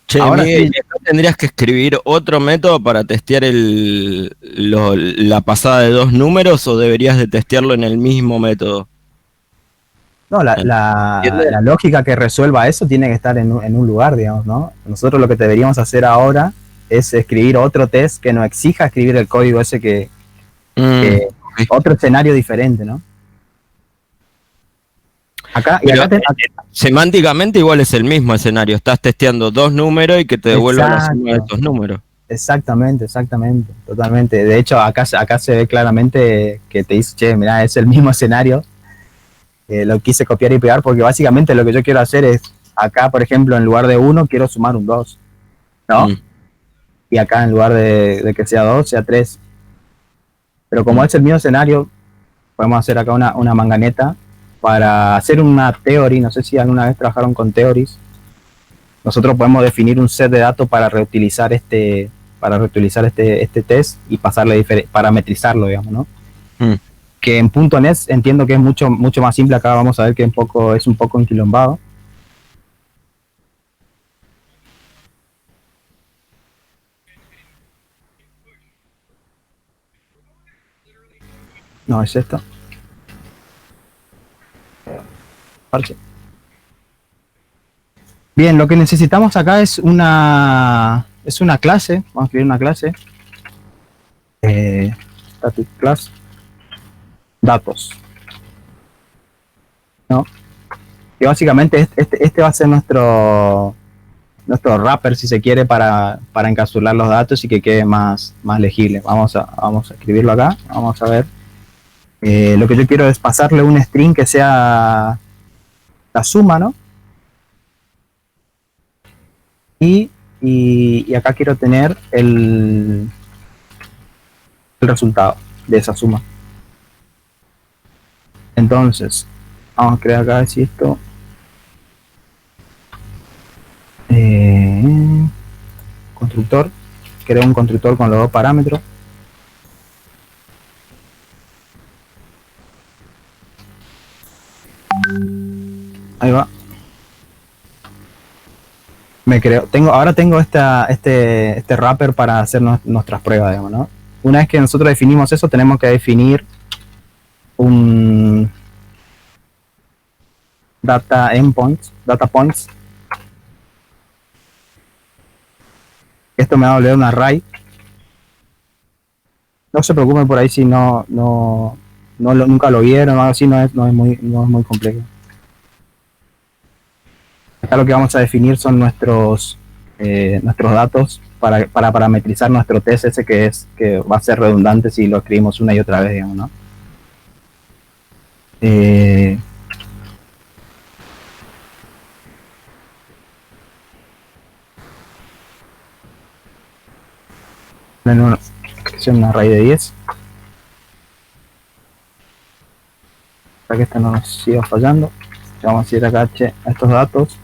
Che, ahora Miguel, sí. ¿no tendrías que escribir otro método para testear la pasada de dos números o deberías de testearlo en el mismo método? No, la lógica que resuelva eso tiene que estar en un lugar, digamos, ¿no? Nosotros lo que deberíamos hacer ahora es escribir otro test que nos exija escribir el código ese que otro escenario diferente, ¿no? Acá, y Pero, acá semánticamente igual es el mismo escenario. Estás testeando dos números y que te devuelva la suma de estos números. Exactamente, totalmente. De hecho, acá se ve claramente que te dice, che, mirá, es el mismo escenario. Lo quise copiar y pegar porque básicamente lo que yo quiero hacer es, acá, por ejemplo, en lugar de 1, quiero sumar un 2, ¿no? Y acá en lugar de que sea 2, sea 3. Pero como es el mismo escenario, podemos hacer acá una manganeta para hacer una theory. No sé si alguna vez trabajaron con theories. Nosotros podemos definir un set de datos para reutilizar este test y pasarle parametrizarlo, digamos, ¿no? Que en .NET entiendo que es mucho más simple. Acá vamos a ver que es un poco enquilombado. No, es esto. Parche. Bien, lo que necesitamos acá es una clase. Vamos a escribir una clase. Static class. Datos. ¿No? Que básicamente este va a ser nuestro wrapper, si se quiere, para encapsular los datos y que quede más legible. Vamos a escribirlo acá. Vamos a ver. Lo que yo quiero es pasarle un string que sea la suma, ¿no? Y acá quiero tener el resultado de esa suma. Entonces, vamos a crear acá esto. Constructor. Creo un constructor con los dos parámetros. Ahí va. Ahora tengo este wrapper para hacer nuestras pruebas, digamos, ¿no? Una vez que nosotros definimos eso, tenemos que definir un data points. Esto me va a volver un array. No se preocupen por ahí si nunca lo vieron o algo así, no es muy complejo. Acá lo que vamos a definir son nuestros datos para parametrizar nuestro test ese que va a ser redundante si lo escribimos una y otra vez, digamos, ¿no? Un array de 10 para que esto no nos siga fallando. Vamos a ir acá a estos datos.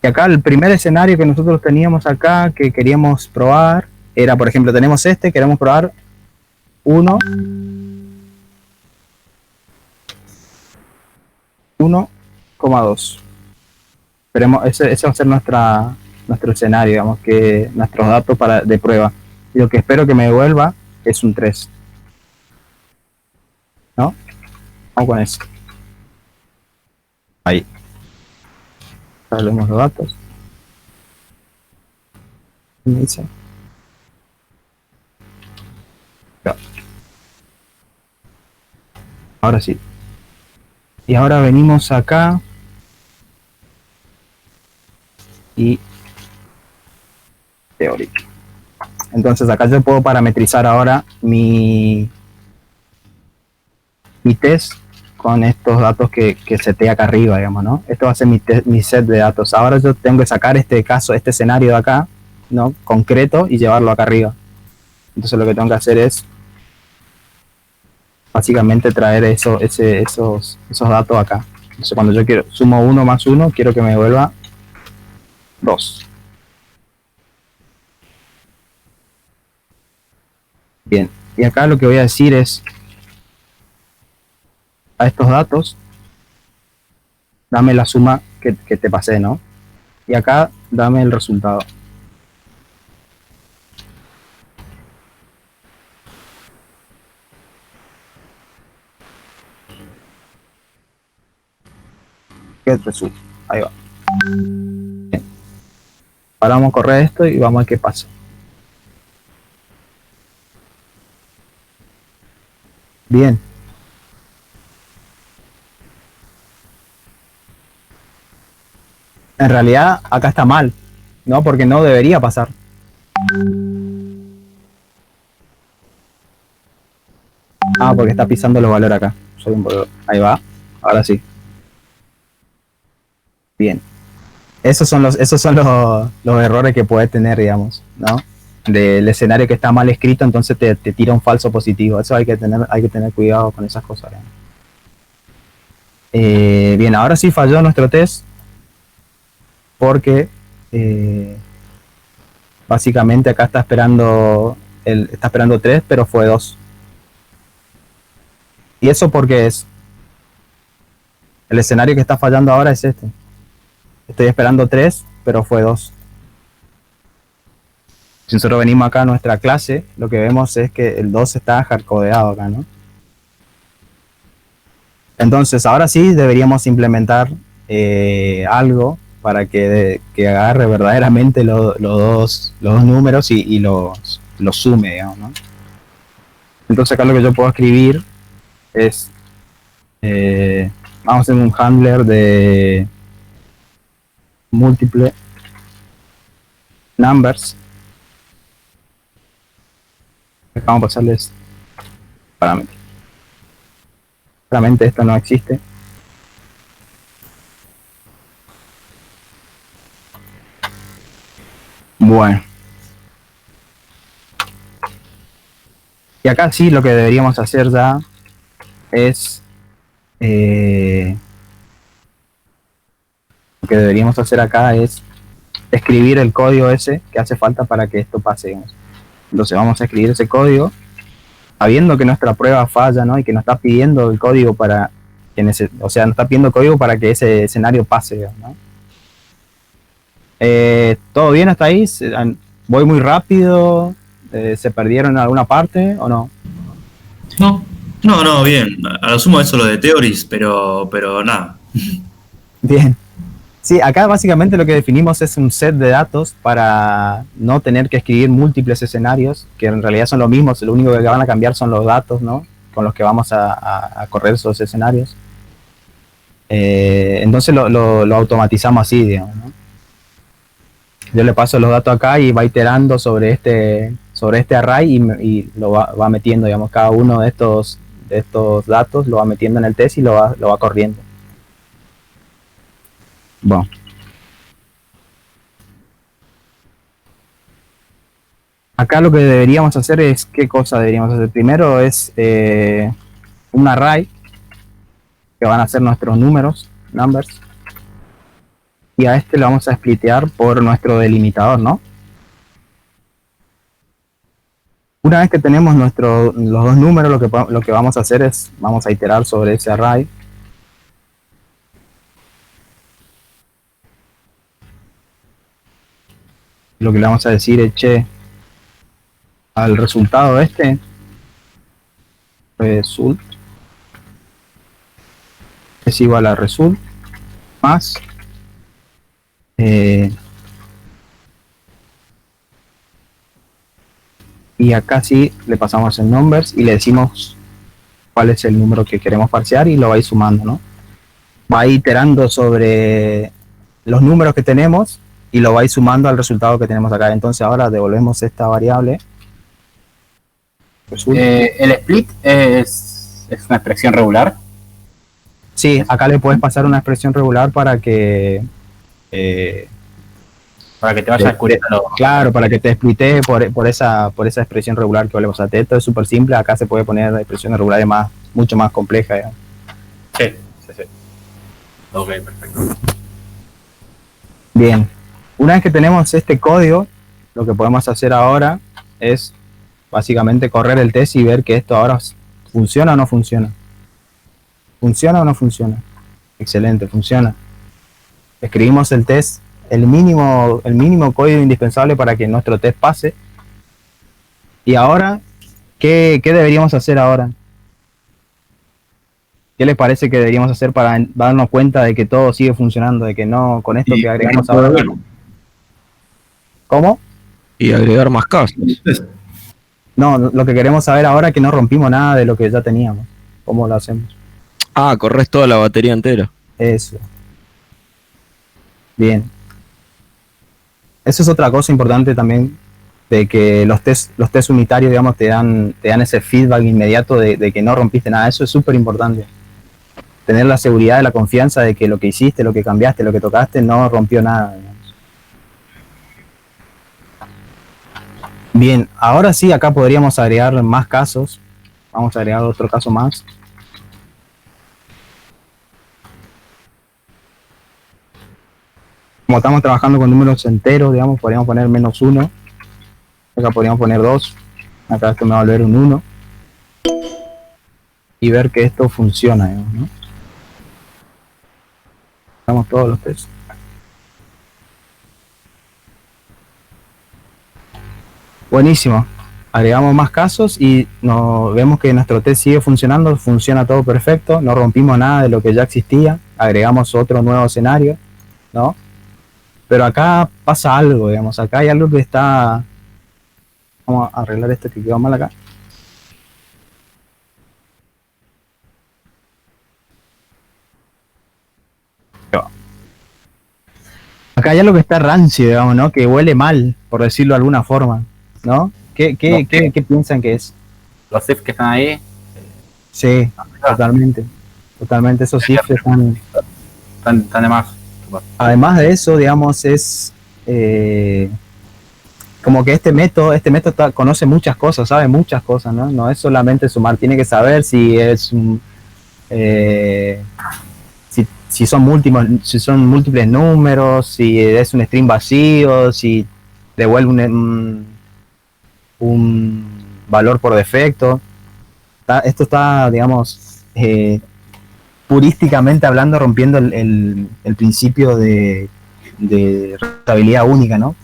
Y acá el primer escenario que nosotros teníamos acá, que queríamos probar, era, por ejemplo, tenemos queremos probar 1,2. Esperemos, ese va a ser nuestro escenario, digamos, que nuestros datos de prueba. Y lo que espero que me devuelva es un 3. ¿No? Vamos con eso. Ahí. Hablemos los datos. ¿Qué me dice? Ya. Ahora sí. Y ahora venimos acá. Y teórico. Entonces acá yo puedo parametrizar ahora mi test con estos datos que seté acá arriba, digamos, ¿no? Esto va a ser mi set de datos. Ahora yo tengo que sacar este escenario de acá, ¿no? Concreto, y llevarlo acá arriba. Entonces lo que tengo que hacer es básicamente traer esos datos acá. Entonces cuando yo sumo 1 más 1, quiero que me devuelva 2. Bien, y acá lo que voy a decir es a estos datos, dame la suma que te pasé, ¿no? Y acá dame el resultado. Get result. Ahí va. Bien. Ahora vamos a correr esto y vamos a ver qué pasa. Bien. En realidad acá está mal, ¿no? Porque no debería pasar. Ah, porque está pisando los valores acá. Soy un boludo. Ahí va. Ahora sí. Bien. Esos son los errores que puede tener, digamos, ¿no? Del escenario que está mal escrito, entonces te tira un falso positivo. Eso hay que tener cuidado con esas cosas. Bien, ahora sí falló nuestro test. Porque básicamente acá está esperando 3, pero fue 2. ¿Y eso porque es? El escenario que está fallando ahora es este. Estoy esperando 3, pero fue 2. Si nosotros venimos acá a nuestra clase, lo que vemos es que el 2 está hardcodeado acá, ¿no? Entonces, ahora sí deberíamos implementar algo para que agarre verdaderamente los dos números y los sume, digamos, ¿no? Entonces acá lo que yo puedo escribir es, vamos a hacer un handler de múltiple numbers. Vamos a pasarles parámetros. Claramente esto no existe. Bueno. Y acá sí lo que deberíamos hacer ya es lo que deberíamos hacer acá es escribir el código ese que hace falta para que esto pase, digamos. Entonces vamos a escribir ese código sabiendo que nuestra prueba falla, ¿no? Y que nos está pidiendo el código para que nos está pidiendo código para que ese escenario pase, digamos, ¿no? ¿Todo bien hasta ahí? ¿Voy muy rápido? ¿Se perdieron en alguna parte o no? No, bien. A lo sumo eso lo de Theories, pero nada. Bien. Sí, acá básicamente lo que definimos es un set de datos para no tener que escribir múltiples escenarios, que en realidad son lo mismo, lo único que van a cambiar son los datos, ¿no? Con los que vamos a correr esos escenarios. Entonces lo automatizamos así, digamos, ¿no? Yo le paso los datos acá y va iterando sobre este array y lo va metiendo, digamos, cada uno de estos datos lo va metiendo en el test y lo va corriendo. Bueno. Acá lo que deberíamos hacer es, ¿qué cosa deberíamos hacer? Primero es un array que van a ser nuestros números, numbers. Y a este lo vamos a splitear por nuestro delimitador, ¿no? Una vez que tenemos los dos números, lo que vamos a hacer es, vamos a iterar sobre ese array. Lo que le vamos a decir es, che, al resultado este, result, es igual a result, más y acá sí le pasamos el numbers y le decimos cuál es el número que queremos parsear y lo va a ir sumando, ¿no? Va a ir iterando sobre los números que tenemos y lo va a ir sumando al resultado que tenemos acá. Entonces ahora devolvemos esta variable. ¿El split es una expresión regular? Sí, acá le puedes pasar una expresión regular para que te vaya descubriendo. Claro, para que te splitee por esa expresión regular que vale. O sea, esto es súper simple. Acá se puede poner expresiones regulares mucho más complejas, digamos. Sí. Ok, perfecto. Bien. Una vez que tenemos este código, lo que podemos hacer ahora es básicamente correr el test y ver que esto ahora funciona o no funciona. ¿Funciona o no funciona? Excelente, funciona. Escribimos el test, el mínimo código indispensable para que nuestro test pase. Y ahora, ¿qué deberíamos hacer ahora? ¿Qué les parece que deberíamos hacer para darnos cuenta de que todo sigue funcionando, de que no, con esto que agregamos ahora? ¿Cómo? Y agregar más casos. No, lo que queremos saber ahora es que no rompimos nada de lo que ya teníamos. ¿Cómo lo hacemos? Ah, corres toda la batería entera. Eso. Bien. Eso es otra cosa importante también, de que los test unitarios, digamos, te dan ese feedback inmediato de que no rompiste nada. Eso es súper importante. Tener la seguridad y la confianza de que lo que hiciste, lo que cambiaste, lo que tocaste, no rompió nada, digamos. Bien, ahora sí, acá podríamos agregar más casos. Vamos a agregar otro caso más. Como estamos trabajando con números enteros, digamos, podríamos poner -1. Acá podríamos poner 2. Acá esto me va a volver un 1. Y ver que esto funciona, digamos, ¿no? Hagamos todos los tests. Buenísimo. Agregamos más casos y vemos que nuestro test sigue funcionando, funciona todo perfecto, no rompimos nada de lo que ya existía, agregamos otro nuevo escenario, ¿no? Pero acá pasa algo, digamos, acá hay algo que está... Vamos a arreglar esto que quedó mal acá. Acá hay algo que está rancio, digamos, ¿no? Que huele mal, por decirlo de alguna forma, ¿no? ¿Qué piensan que es? Los ifs que están ahí. Sí, totalmente. Totalmente, esos ifs están de más. Además de eso, digamos, es como que este método conoce muchas cosas, sabe muchas cosas, ¿no? No es solamente sumar, tiene que saber si es si son múltiples números, si es un string vacío, si devuelve un valor por defecto. Esto está, digamos, purísticamente hablando, rompiendo el principio de rentabilidad única, ¿no?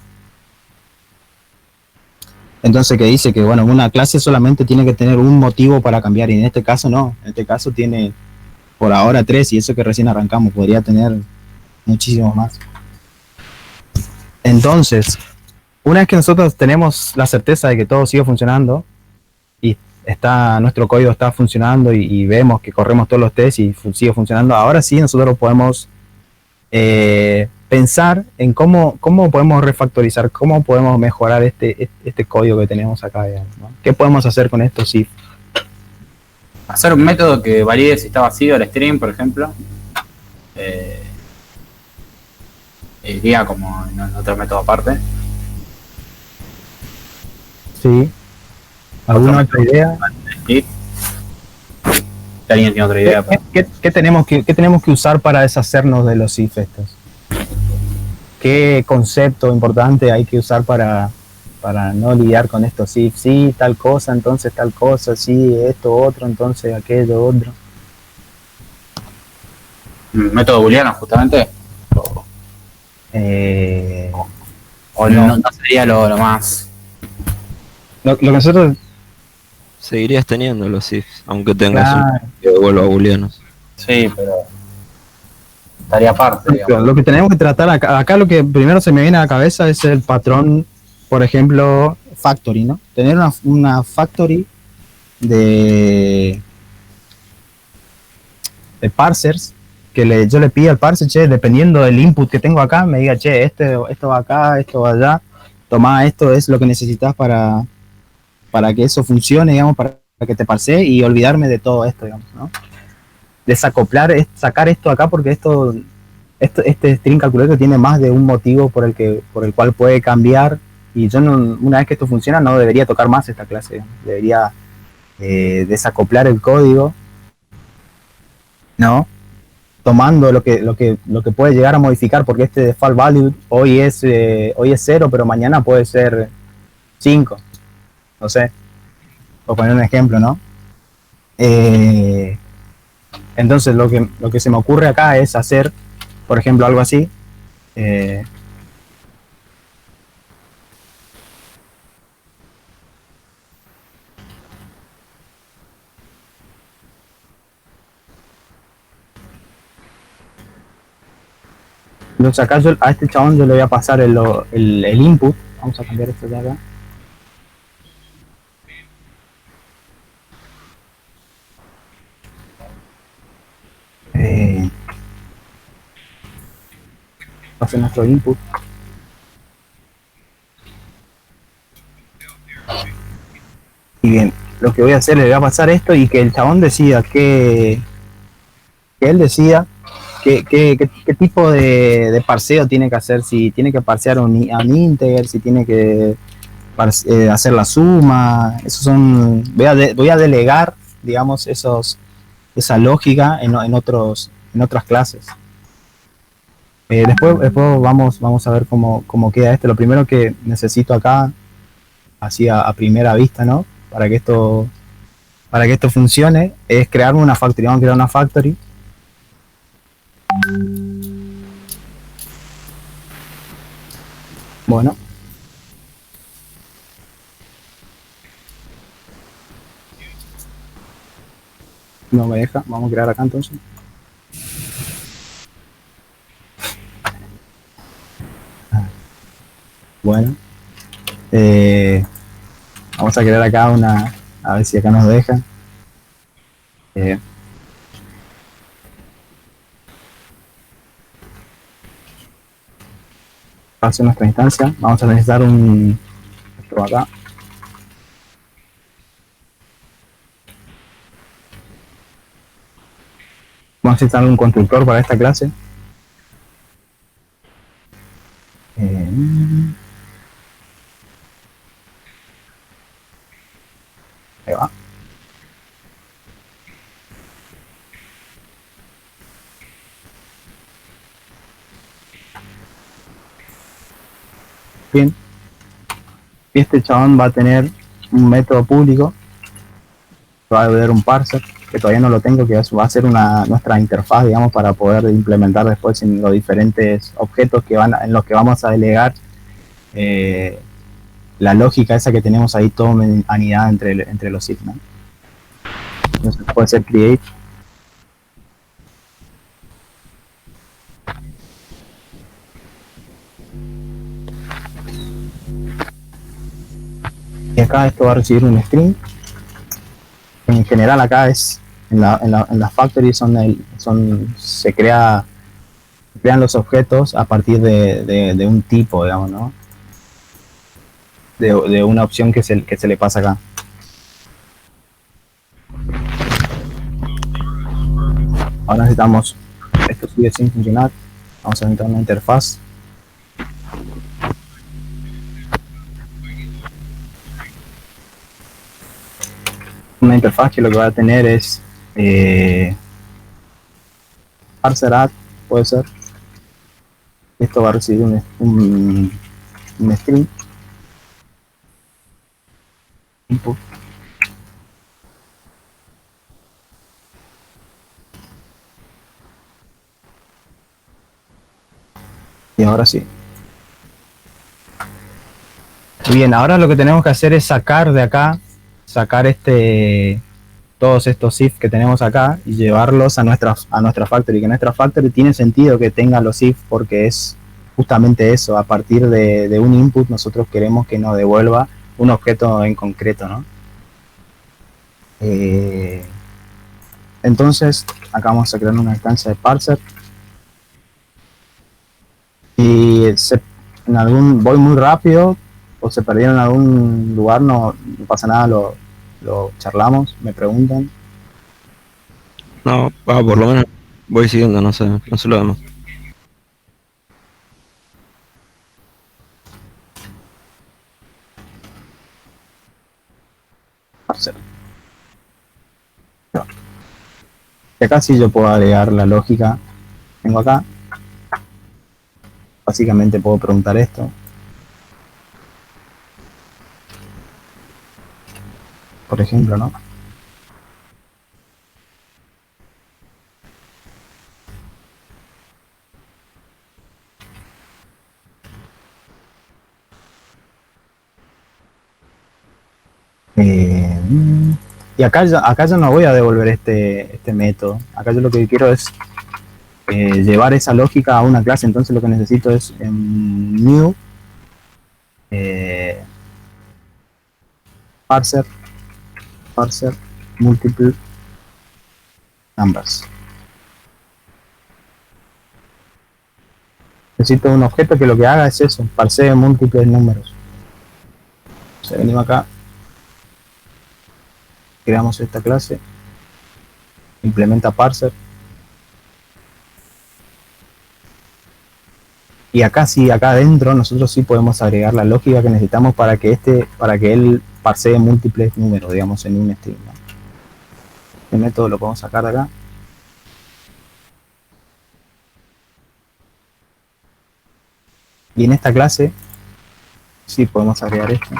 Entonces, que dice que, bueno, una clase solamente tiene que tener un motivo para cambiar, y en este caso no. En este caso tiene, por ahora, 3, y eso que recién arrancamos, podría tener muchísimos más. Entonces, una vez que nosotros tenemos la certeza de que todo sigue funcionando, y nuestro código está funcionando, y vemos que corremos todos los tests y sigue funcionando, ahora sí nosotros podemos pensar en cómo podemos refactorizar, cómo podemos mejorar este código que tenemos acá, digamos, ¿no? ¿Qué podemos hacer con esto? Sí. Hacer un método que valide si está vacío el string, por ejemplo. Iría como en otro método aparte. Sí. ¿Alguna otra idea? Sí. Si alguien tiene otra idea. ¿Qué tenemos que usar para deshacernos de los if estos? ¿Qué concepto importante hay que usar para no lidiar con estos if? Sí, tal cosa, entonces tal cosa, sí, esto, otro, entonces aquello, otro. ¿Método booleano, justamente? ¿O no sería lo más? Lo que nosotros... Seguirías teniendo los ifs, aunque tengas un que devuelva booleanos. Sí, pero estaría aparte, digamos. Lo que tenemos que tratar acá lo que primero se me viene a la cabeza es el patrón, por ejemplo, factory, ¿no? Tener una factory de parsers, que yo le pido al parser, che, dependiendo del input que tengo acá, me diga, che, esto va acá, esto va allá, toma, esto es lo que necesitas para que eso funcione, digamos, para que te parsee, y olvidarme de todo esto, digamos, ¿no? Desacoplar, sacar esto acá, porque este string calculator tiene más de un motivo por el cual puede cambiar, y yo una vez que esto funciona no debería tocar más esta clase, digamos. Debería desacoplar el código, ¿no? Tomando lo que puede llegar a modificar, porque este default value hoy es 0, pero mañana puede ser 5. No sé, por poner un ejemplo, ¿no? Entonces lo que se me ocurre acá es hacer, por ejemplo, algo así. Entonces acá a este chabón yo le voy a pasar el input. Vamos a cambiar esto de acá. Va a ser nuestro input. Y bien, lo que voy a hacer, le voy a pasar esto y que el chabón decida que él decida qué tipo de parseo tiene que hacer, si tiene que parsear a un integer, si tiene que hacer la suma. Esos son, voy a delegar, digamos, esa lógica en otras clases. Después vamos a ver cómo queda esto. Lo primero que necesito acá, así a primera vista, ¿no? Para que esto funcione, es crearme una factory. Vamos a crear una factory. Bueno. No me deja. Vamos a crear acá entonces. Bueno. Vamos a crear acá una... A ver si acá nos deja. Hacer nuestra instancia. Vamos a necesitar esto acá. Vamos a necesitar un constructor para esta clase. Ahí va. Bien. Y este chabón va a tener un método público. Va a haber un parser, que todavía no lo tengo, que va a ser nuestra interfaz, digamos, para poder implementar después en los diferentes objetos en los que vamos a delegar la lógica esa que tenemos ahí todo anidada entre los if, ¿no? Entonces puede ser create. Y acá esto va a recibir un string. En general acá es en las factories se crean los objetos a partir de un tipo, digamos, ¿no? De una opción que se le pasa acá. Ahora necesitamos, esto sigue sin funcionar, vamos a entrar en una interfaz. Una interfaz que lo que va a tener es parser add, puede ser. Esto va a recibir un string input. Y ahora sí. Bien, ahora lo que tenemos que hacer es sacar de acá, todos estos if que tenemos acá y llevarlos a nuestra factory. Que nuestra factory tiene sentido que tenga los if porque es justamente eso. A partir de un input nosotros queremos que nos devuelva un objeto en concreto, ¿no? Entonces acá vamos a crear una instancia de parser y voy muy rápido o se perdieron en algún lugar, no pasa nada, lo charlamos, me preguntan. No, por lo menos voy siguiendo, no sé lo demás. Parser. Y acá sí yo puedo agregar la lógica. Tengo acá. Básicamente puedo preguntar esto. Por ejemplo, ¿no? Y acá yo no voy a devolver este método. Acá yo lo que quiero es llevar esa lógica a una clase. Entonces lo que necesito es new parser multiple numbers. Necesito un objeto que lo que haga es eso, parsee múltiples números. Entonces venimos acá, creamos esta clase, implementa parser. Y acá sí, acá adentro nosotros sí podemos agregar la lógica que necesitamos para que él parsee múltiples números, digamos, en un string, ¿no? El método lo podemos sacar de acá. Y en esta clase sí podemos agregar esto.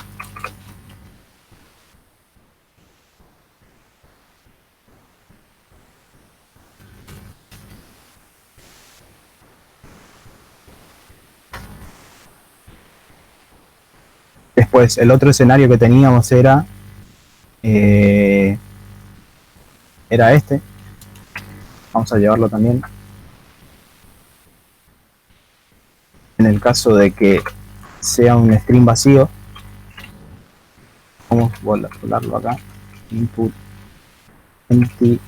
Después, el otro escenario que teníamos era este. Vamos a llevarlo también. En el caso de que sea un string vacío, vamos a volarlo acá. Input empty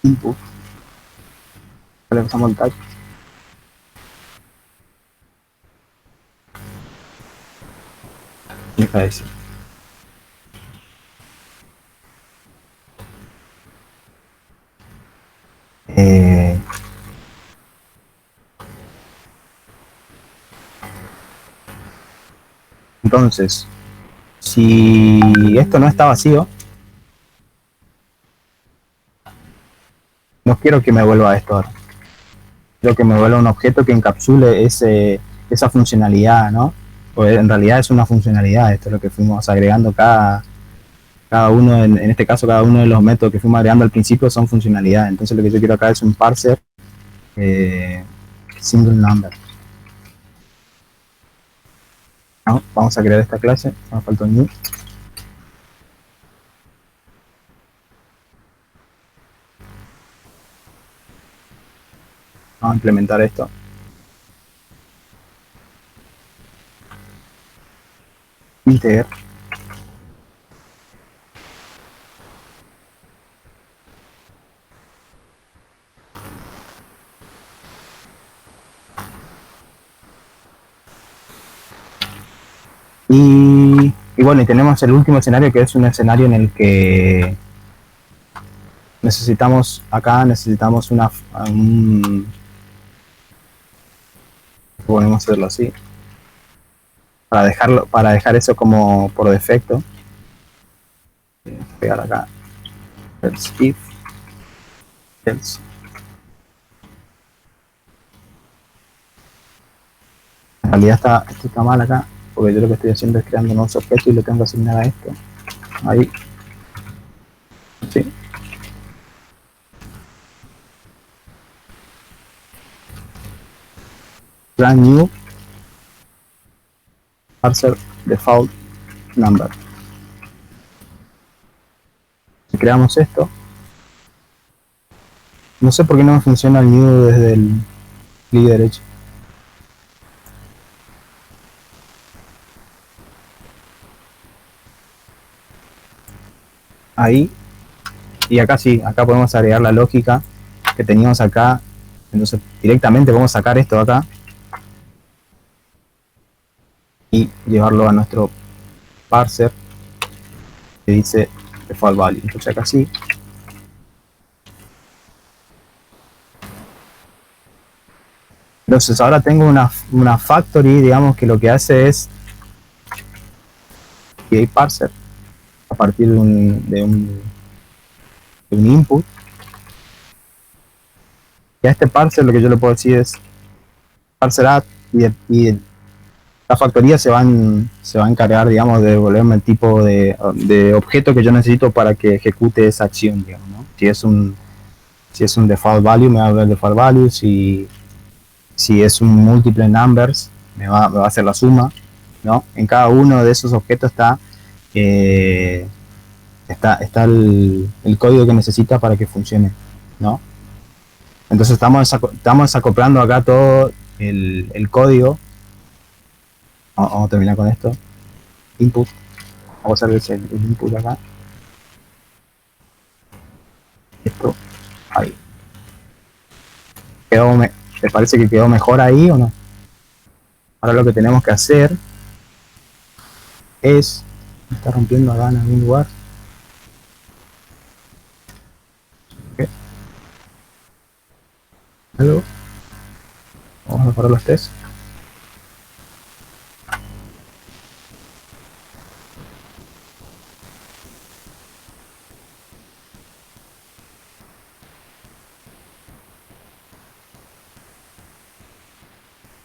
input. Le pasamos el tag. Deja de decir. Entonces, si esto no está vacío, no quiero que me vuelva esto ahora. Quiero que me vuelva un objeto que encapsule esa funcionalidad, ¿no? Pues en realidad es una funcionalidad, esto es lo que fuimos agregando cada uno, en este caso cada uno de los métodos que fuimos agregando al principio son funcionalidades. Entonces lo que yo quiero acá es un parser single number. ¿No? Vamos a crear esta clase, me falta un new. Vamos a implementar esto. Integer. Y bueno, y tenemos el último escenario, que es un escenario en el que necesitamos podemos hacerlo así para dejar eso como por defecto. Pegar acá else if else. En realidad esto está mal acá, porque yo lo que estoy haciendo es creando nuevos objetos y le tengo que asignar a esto. Ahí. Sí. Brand new parser default number. Si creamos esto, no sé por qué no me funciona el new desde el clic derecho. Ahí. Y acá sí, acá podemos agregar la lógica que teníamos acá. Entonces directamente vamos a sacar esto de acá y llevarlo a nuestro parser que dice default value. Entonces acá sí. Entonces ahora tengo una factory, digamos, que lo que hace es create parser a partir de un input. Y a este parser lo que yo le puedo decir es parser add, y la factoría se va a encargar, digamos, de devolverme el tipo de objeto que yo necesito para que ejecute esa acción, digamos, ¿no? Si es un default value, me va a dar el default value. Si es un multiple numbers, me va a hacer la suma, ¿no? En cada uno de esos objetos está está el código que necesita para que funcione, ¿no? Entonces estamos desacoplando acá todo el código. Vamos a terminar con esto. Input. Vamos a ver el input acá. Esto. Ahí. ¿Te parece que quedó mejor ahí o no? Ahora lo que tenemos que hacer es... Me está rompiendo acá en algún lugar. Okay. Luego, vamos a mejorar los tests.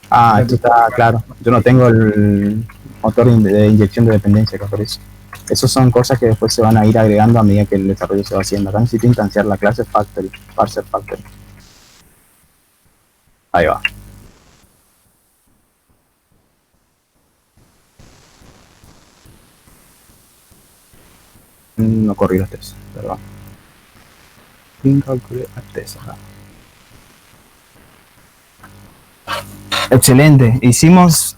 Ah, esto está claro. Yo no tengo el motor de inyección de dependencia, que por eso. Esas son cosas que después se van a ir agregando a medida que el desarrollo se va haciendo. Acá necesito instanciar la clase factory, parser factory. Ahí va. No corrí los tests, perdón. Test acá. Excelente, hicimos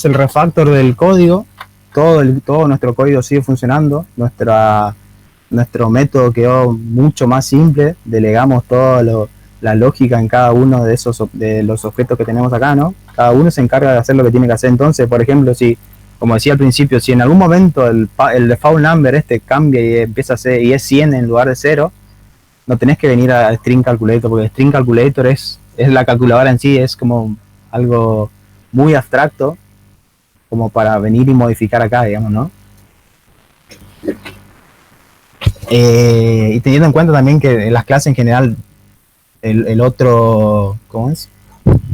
el refactor del código, todo nuestro código sigue funcionando, nuestro método quedó mucho más simple, delegamos toda la lógica en cada uno de los objetos que tenemos acá, ¿no? Cada uno se encarga de hacer lo que tiene que hacer. Entonces, por ejemplo, si, como decía al principio, si en algún momento el default number cambia y empieza a ser, y es 100 en lugar de 0, no tenés que venir a string calculator, porque string calculator es la calculadora en sí, es como algo muy abstracto como para venir y modificar acá, digamos, ¿no? Y teniendo en cuenta también que en las clases en general el otro, ¿cómo es?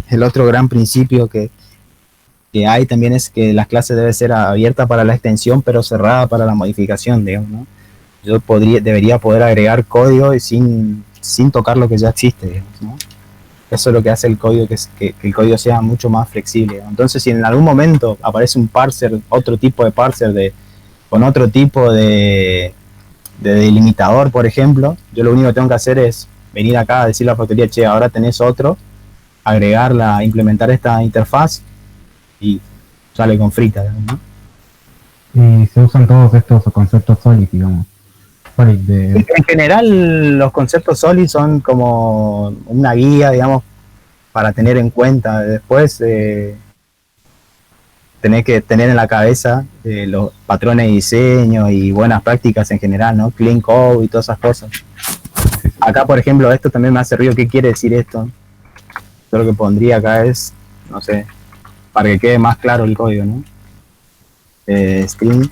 El otro gran principio que hay también es que las clases deben ser abiertas para la extensión pero cerrada para la modificación, digamos, ¿no? Yo debería poder agregar código y sin tocar lo que ya existe, digamos, ¿no? Eso es lo que hace el código, que el código sea mucho más flexible. Entonces, si en algún momento aparece un parser, otro tipo de parser con otro tipo de delimitador, por ejemplo, yo lo único que tengo que hacer es venir acá a decirle a la factoría, che, ahora tenés otro, agregarla, implementar esta interfaz y sale con frita, ¿no? Y se usan todos estos conceptos Solid, digamos. En general los conceptos Solid son como una guía, digamos, para tener en cuenta. Después tenés que tener en la cabeza los patrones de diseño y buenas prácticas en general, ¿no? Clean code y todas esas cosas. Acá, por ejemplo, esto también me hace ruido. ¿Qué quiere decir esto? Yo lo que pondría acá es, no sé, para que quede más claro el código, ¿no? String.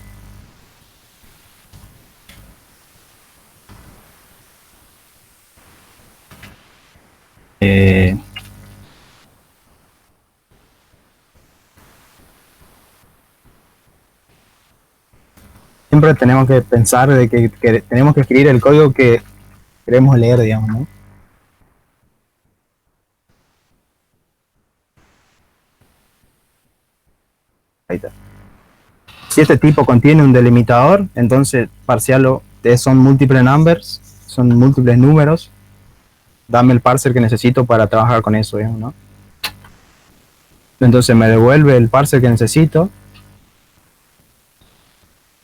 Siempre tenemos que pensar de que tenemos que escribir el código que queremos leer, digamos, ¿no? Ahí está. Si este tipo contiene un delimitador, entonces parcialo, son múltiples numbers, son múltiples números. Dame el parser que necesito para trabajar con eso, digamos, ¿no? Entonces me devuelve el parser que necesito.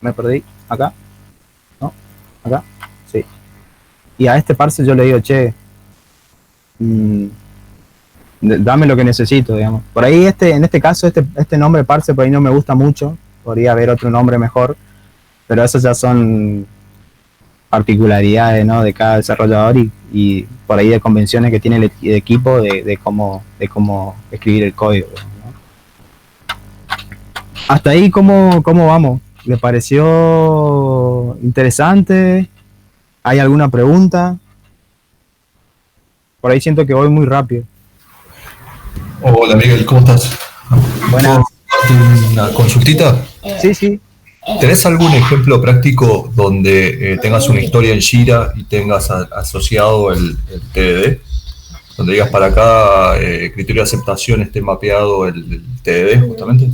Me perdí. Acá. ¿No? Acá. Sí. Y a este parser yo le digo, che, dame lo que necesito, digamos. Por ahí en este caso, este nombre parser por ahí no me gusta mucho. Podría haber otro nombre mejor. Pero esas ya son particularidades, ¿no? De cada desarrollador y por ahí de convenciones que tiene el equipo de cómo escribir el código, ¿no? Hasta ahí, ¿cómo vamos? ¿Le pareció interesante? ¿Hay alguna pregunta? Por ahí siento que voy muy rápido. Hola Miguel, ¿cómo estás? Buenas. ¿Una consultita? Sí. ¿Tenés algún ejemplo práctico donde tengas una historia en Jira y tengas asociado el TDD? Donde digas para cada criterio de aceptación esté mapeado el TDD, justamente.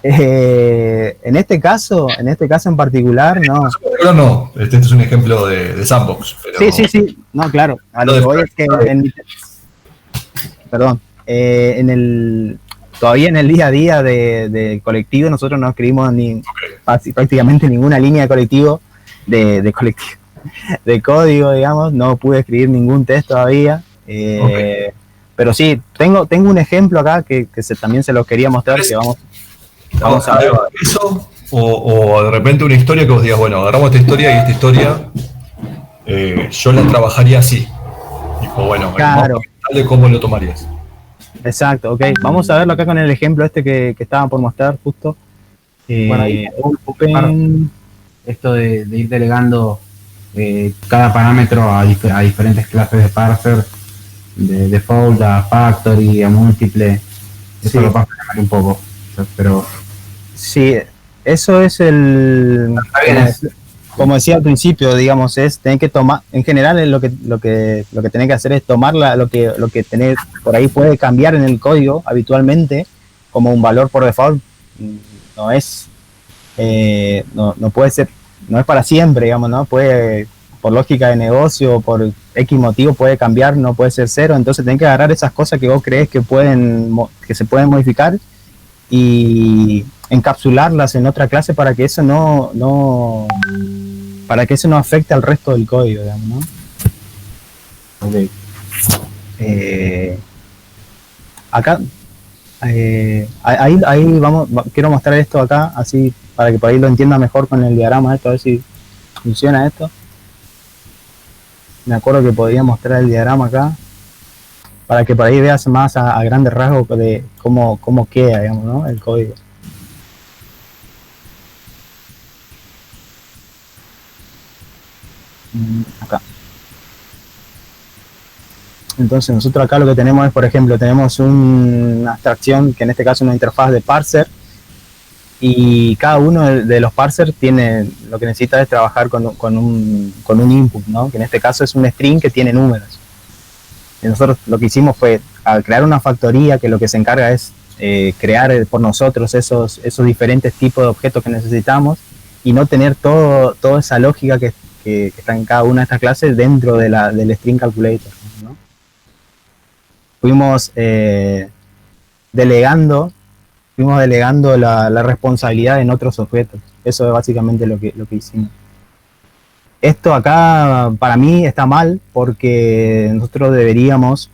En este caso en particular, no. Pero no, este es un ejemplo de sandbox. Pero... Sí. No, claro. A lo que voy es que perdón. Todavía en el día a día de colectivo nosotros no escribimos prácticamente ninguna línea de colectivo, de código, digamos. No pude escribir ningún test todavía. Pero sí, tengo un ejemplo acá que también se los quería mostrar, que vamos a ver. Eso, o de repente una historia que vos digas, bueno, agarramos esta historia y esta historia yo la trabajaría así. Tipo, bueno, claro. Dale, ¿cómo lo tomarías? Exacto, ok. Vamos a verlo acá con el ejemplo este que estaba por mostrar justo. Bueno, ahí esto de ir delegando cada parámetro a diferentes clases de parser, de default a factory, a múltiple, eso lo pasa a llamar un poco, pero sí, eso es como decía al principio, digamos, es tener que tomar, en general lo que tenés que hacer es tomar lo que tenés por ahí puede cambiar en el código habitualmente como un valor por default. No es no puede ser, no es para siempre, digamos, ¿no? Puede, por lógica de negocio, por X motivo puede cambiar, no puede ser cero. Entonces tenés que agarrar esas cosas que vos crees que se pueden modificar y encapsularlas en otra clase para que eso no afecte al resto del código, digamos, ¿no? Okay. Acá ahí quiero mostrar esto acá, así para que por ahí lo entienda mejor con el diagrama esto, a ver si funciona esto. Me acuerdo que podía mostrar el diagrama acá para que por ahí veas más a grandes rasgos de cómo queda, digamos, ¿no? El código. Acá. Entonces nosotros acá lo que tenemos es, por ejemplo, tenemos una abstracción, que en este caso es una interfaz de parser, y cada uno de los parsers tiene, lo que necesita es trabajar con un input, ¿no? Que en este caso es un string que tiene números. Y nosotros lo que hicimos fue, al crear una factoría que lo que se encarga es crear por nosotros esos diferentes tipos de objetos que necesitamos y no tener toda esa lógica que está en cada una de estas clases dentro del string calculator, ¿no? Fuimos delegando la responsabilidad en otros objetos. Eso es básicamente lo que hicimos. Esto acá para mí está mal porque nosotros deberíamos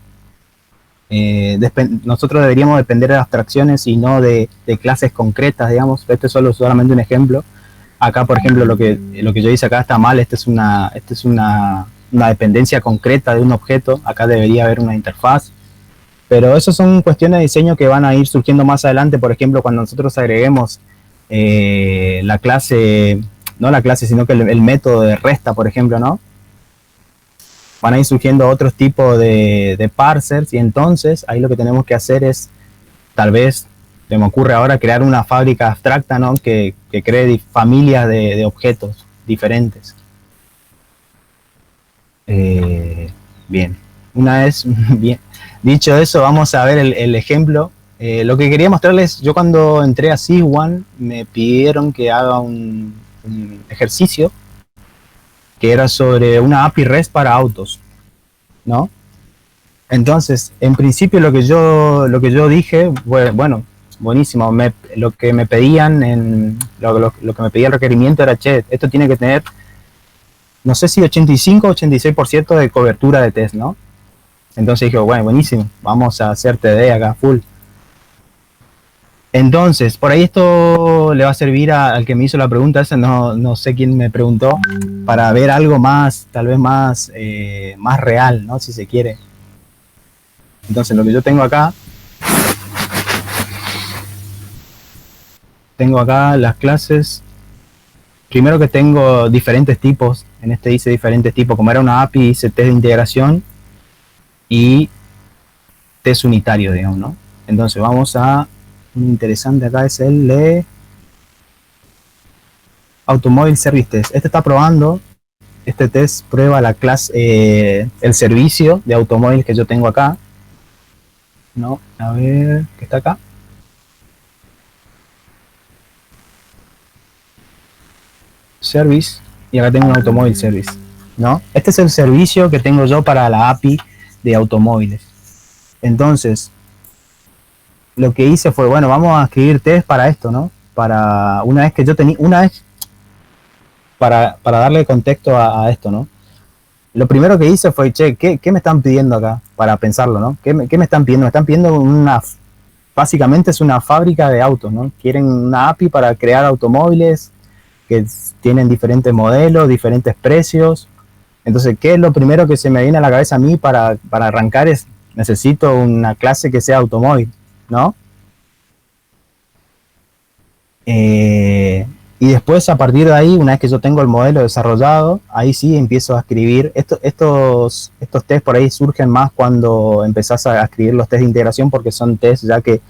depender de abstracciones y no de clases concretas, digamos. Esto es solamente un ejemplo. Acá, por ejemplo, lo que yo hice acá está mal. Esta es una dependencia concreta de un objeto. Acá debería haber una interfaz. Pero eso son cuestiones de diseño que van a ir surgiendo más adelante. Por ejemplo, cuando nosotros agreguemos la clase, no la clase, sino que el método de resta, por ejemplo, ¿no? Van a ir surgiendo otros tipos de parsers y entonces ahí lo que tenemos que hacer es, tal vez, se me ocurre ahora, crear una fábrica abstracta, ¿no? Que cree familias de objetos diferentes. Bien. Una vez bien dicho eso, vamos a ver el ejemplo. Lo que quería mostrarles, yo cuando entré a SysOne me pidieron que haga un ejercicio que era sobre una API REST para autos, ¿no? Entonces, en principio lo que yo dije, bueno, buenísimo, lo que me pedían lo que me pedía el requerimiento era, che, esto tiene que tener, no sé si 85 o 86% de cobertura de test, ¿no? Entonces dije, bueno, buenísimo, vamos a hacer TD acá, full. Entonces, por ahí esto le va a servir al que me hizo la pregunta esa, no sé quién me preguntó, para ver algo más, tal vez más real, ¿no? Si se quiere. Entonces, lo que yo tengo acá las clases. Primero que tengo diferentes tipos, en este hice diferentes tipos, como era una API, hice test de integración y test unitario, digamos, ¿no? Entonces vamos a, un interesante acá es el de Automobile Service Test. Este está probando, este test prueba la clase, el servicio de automóvil que yo tengo acá, ¿no? A ver, ¿qué está acá? service y acá tengo un automóvil service, ¿no? Este es el servicio que tengo yo para la API de automóviles. Entonces, lo que hice fue, bueno, vamos a escribir test para esto, ¿no? Para una vez que yo tenía, para darle contexto a esto, ¿no? Lo primero que hice fue, che, ¿qué me están pidiendo acá? Para pensarlo, ¿no? ¿Qué me están pidiendo? Me están pidiendo básicamente es una fábrica de autos, ¿no? Quieren una API para crear automóviles que tienen diferentes modelos, diferentes precios. Entonces, ¿qué es lo primero que se me viene a la cabeza a mí para arrancar? Necesito una clase que sea automóvil, ¿no? Y después, a partir de ahí, una vez que yo tengo el modelo desarrollado, ahí sí empiezo a escribir. Estos tests por ahí surgen más cuando empezás a escribir los tests de integración, porque son tests ya que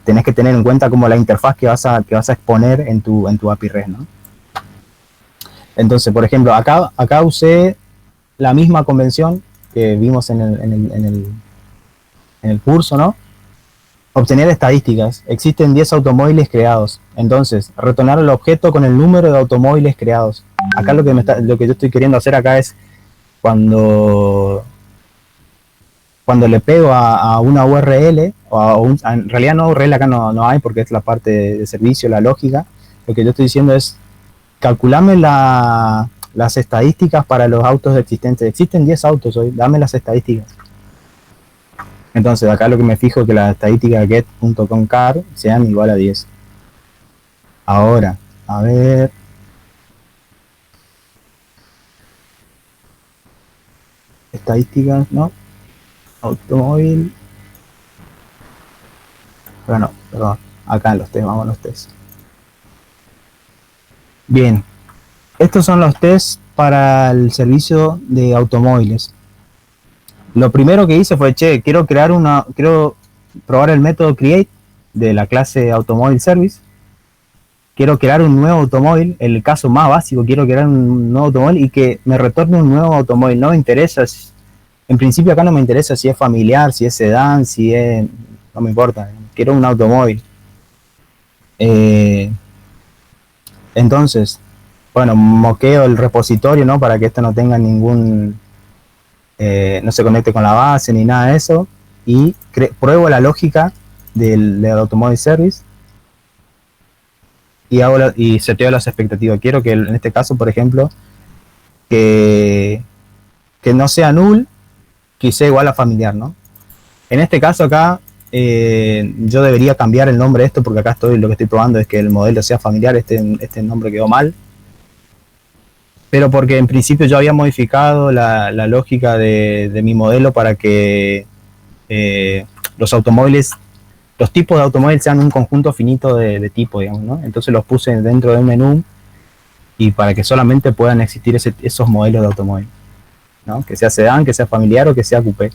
tenés que tener en cuenta como la interfaz que vas a exponer en tu API REST, ¿no? Entonces, por ejemplo, acá usé la misma convención que vimos en el curso, ¿no? Obtener estadísticas. Existen 10 automóviles creados. Entonces, retornar el objeto con el número de automóviles creados. Acá lo que yo estoy queriendo hacer acá es cuando le pego a una URL, en realidad no URL acá no hay porque es la parte de servicio, la lógica. Lo que yo estoy diciendo es calculame las estadísticas para los autos existentes. Existen 10 autos hoy, dame las estadísticas. Entonces acá lo que me fijo es que las estadísticas get.concar sean igual a 10. Ahora, a ver. Estadísticas, ¿no? Automóvil. Bueno, perdón. Acá en los test, vamos a los test. Bien. Estos son los tests para el servicio de automóviles. Lo primero que hice fue, quiero probar el método create de la clase automóvil service. Quiero crear un nuevo automóvil, en el caso más básico, quiero crear un nuevo automóvil y que me retorne un nuevo automóvil. No me interesa, en principio acá no me interesa si es familiar, si es sedán, no me importa, quiero un automóvil. Entonces, bueno, moqueo el repositorio, ¿no? Para que esto no tenga ningún... no se conecte con la base ni nada de eso, y pruebo la lógica del automóvil service y seteo las expectativas. Quiero que en este caso, por ejemplo, que no sea null, que sea igual a familiar, ¿no? En este caso acá yo debería cambiar el nombre de esto, porque acá lo que estoy probando es que el modelo sea familiar. Este nombre quedó mal, pero porque en principio yo había modificado la lógica de mi modelo para que los tipos de automóviles sean un conjunto finito de tipo, digamos, ¿no? Entonces los puse dentro de un menú y para que solamente puedan existir esos modelos de automóvil, ¿no? Que sea sedán, que sea familiar o que sea coupé.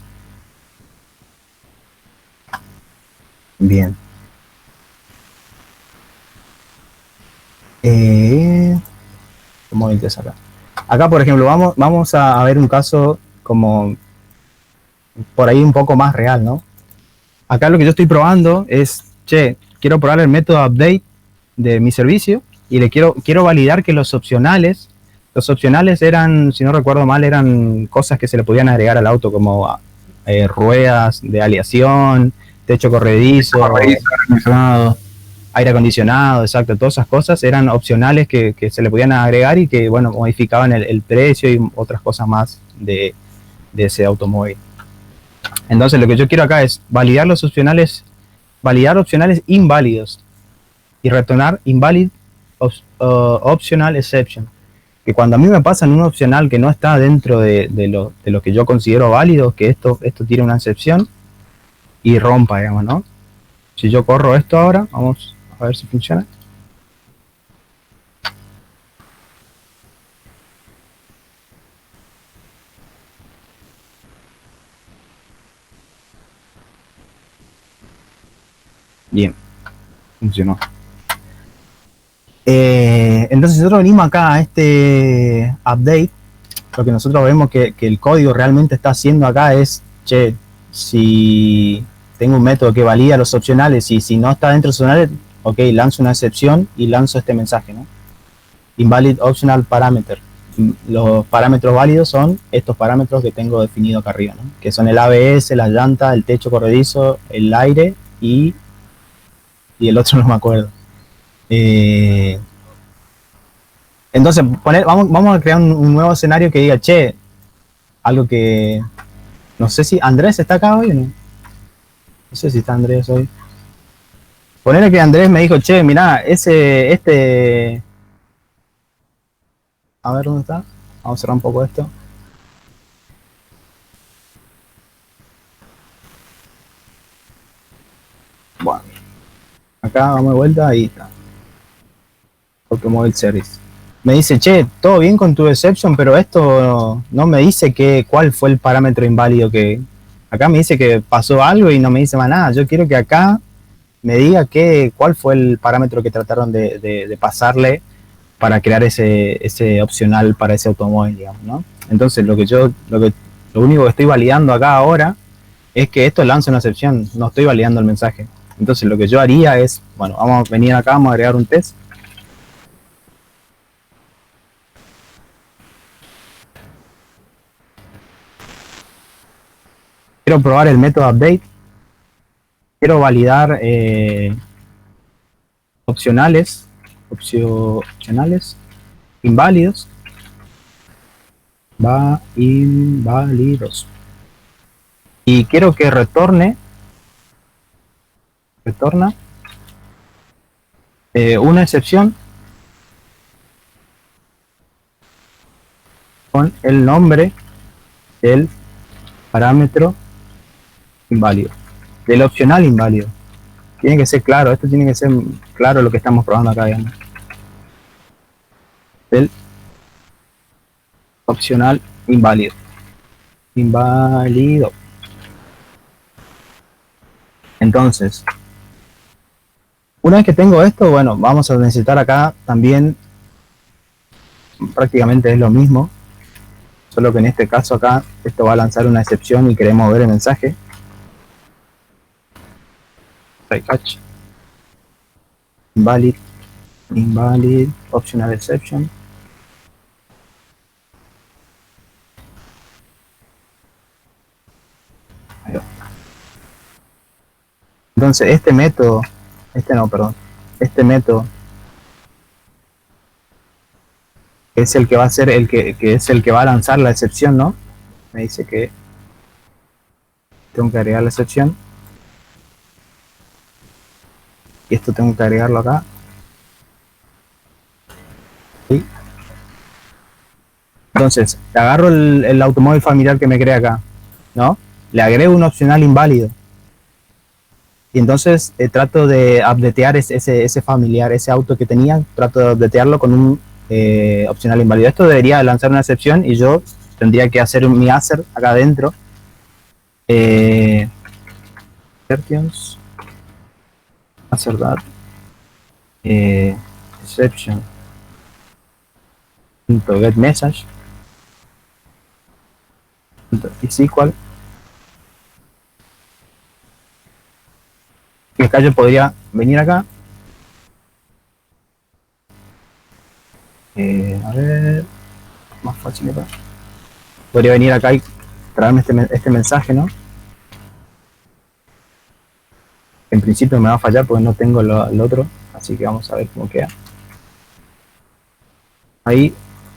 Bien. Automóvil acá. Acá, por ejemplo, vamos a ver un caso como por ahí un poco más real, ¿no? Acá lo que yo estoy probando es, quiero probar el método update de mi servicio y quiero validar que los opcionales eran, si no recuerdo mal, eran cosas que se le podían agregar al auto, como ruedas de aleación, techo corredizo, aire acondicionado, exacto. Todas esas cosas eran opcionales que se le podían agregar y que, bueno, modificaban el precio y otras cosas más de ese automóvil. Entonces lo que yo quiero acá es validar opcionales inválidos y retornar invalid optional exception. Que cuando a mí me pasan un opcional que no está dentro de lo que yo considero válido, que esto tiene una excepción y rompa, digamos, ¿no? Si yo corro esto ahora, vamos a ver si funciona. Bien, funcionó. Entonces nosotros venimos acá a este update. Lo que nosotros vemos que el código realmente está haciendo acá es, si tengo un método que valida los opcionales y si no está dentro de los opcionales, ok, lanzo una excepción y lanzo este mensaje, ¿no? invalid optional parameter. Los parámetros válidos son estos parámetros que tengo definido acá arriba, ¿no? Que son el ABS, la llanta, el techo corredizo, el aire y el otro no me acuerdo. Entonces, vamos a crear un nuevo escenario que diga, che, algo que... No sé si Andrés está acá hoy o no. No sé si está Andrés hoy. Ponele que Andrés me dijo, che, mirá, A ver, ¿dónde está? Vamos a cerrar un poco esto. Bueno. Acá vamos de vuelta, ahí está. Automobile Service. Me dice, che, todo bien con tu exception, pero esto no me dice cuál fue el parámetro inválido que... Acá me dice que pasó algo y no me dice más nada. Yo quiero que acá me diga cuál fue el parámetro que trataron de pasarle para crear ese opcional para ese automóvil, digamos, ¿no? Entonces lo único que estoy validando acá ahora es que esto lanza una excepción, no estoy validando el mensaje. Entonces lo que yo haría es, bueno, vamos a venir acá, vamos a agregar un test. Quiero probar el método update. Quiero validar opcionales inválidos. Va inválidos. Y quiero que retorna una excepción con el nombre del parámetro inválido, del opcional inválido. Tiene que ser claro, esto tiene que ser claro lo que estamos probando acá, digamos. Del opcional inválido. Inválido. Entonces, una vez que tengo esto, bueno, vamos a necesitar acá también, prácticamente es lo mismo, solo que en este caso acá, esto va a lanzar una excepción y queremos ver el mensaje. Try catch. Invalid, optional exception. Ahí va. Entonces este método es el que va a ser que es el que va a lanzar la excepción, ¿no? Me dice que tengo que agregar la excepción. Y esto tengo que agregarlo acá. ¿Sí? Entonces, agarro el automóvil familiar que me crea acá, ¿no? Le agrego un opcional inválido. Y entonces trato de updatear ese familiar, ese auto que tenía, trato de updatearlo con un opcional inválido. Esto debería lanzar una excepción y yo tendría que hacer mi assert acá adentro. Exceptions. Assert that. Exception. Get message. Is equal. Y acá yo podría venir acá. A ver. Más fácil acá. Podría venir acá y traerme este mensaje, ¿no? En principio me va a fallar porque no tengo el otro. Así que vamos a ver cómo queda. Ahí.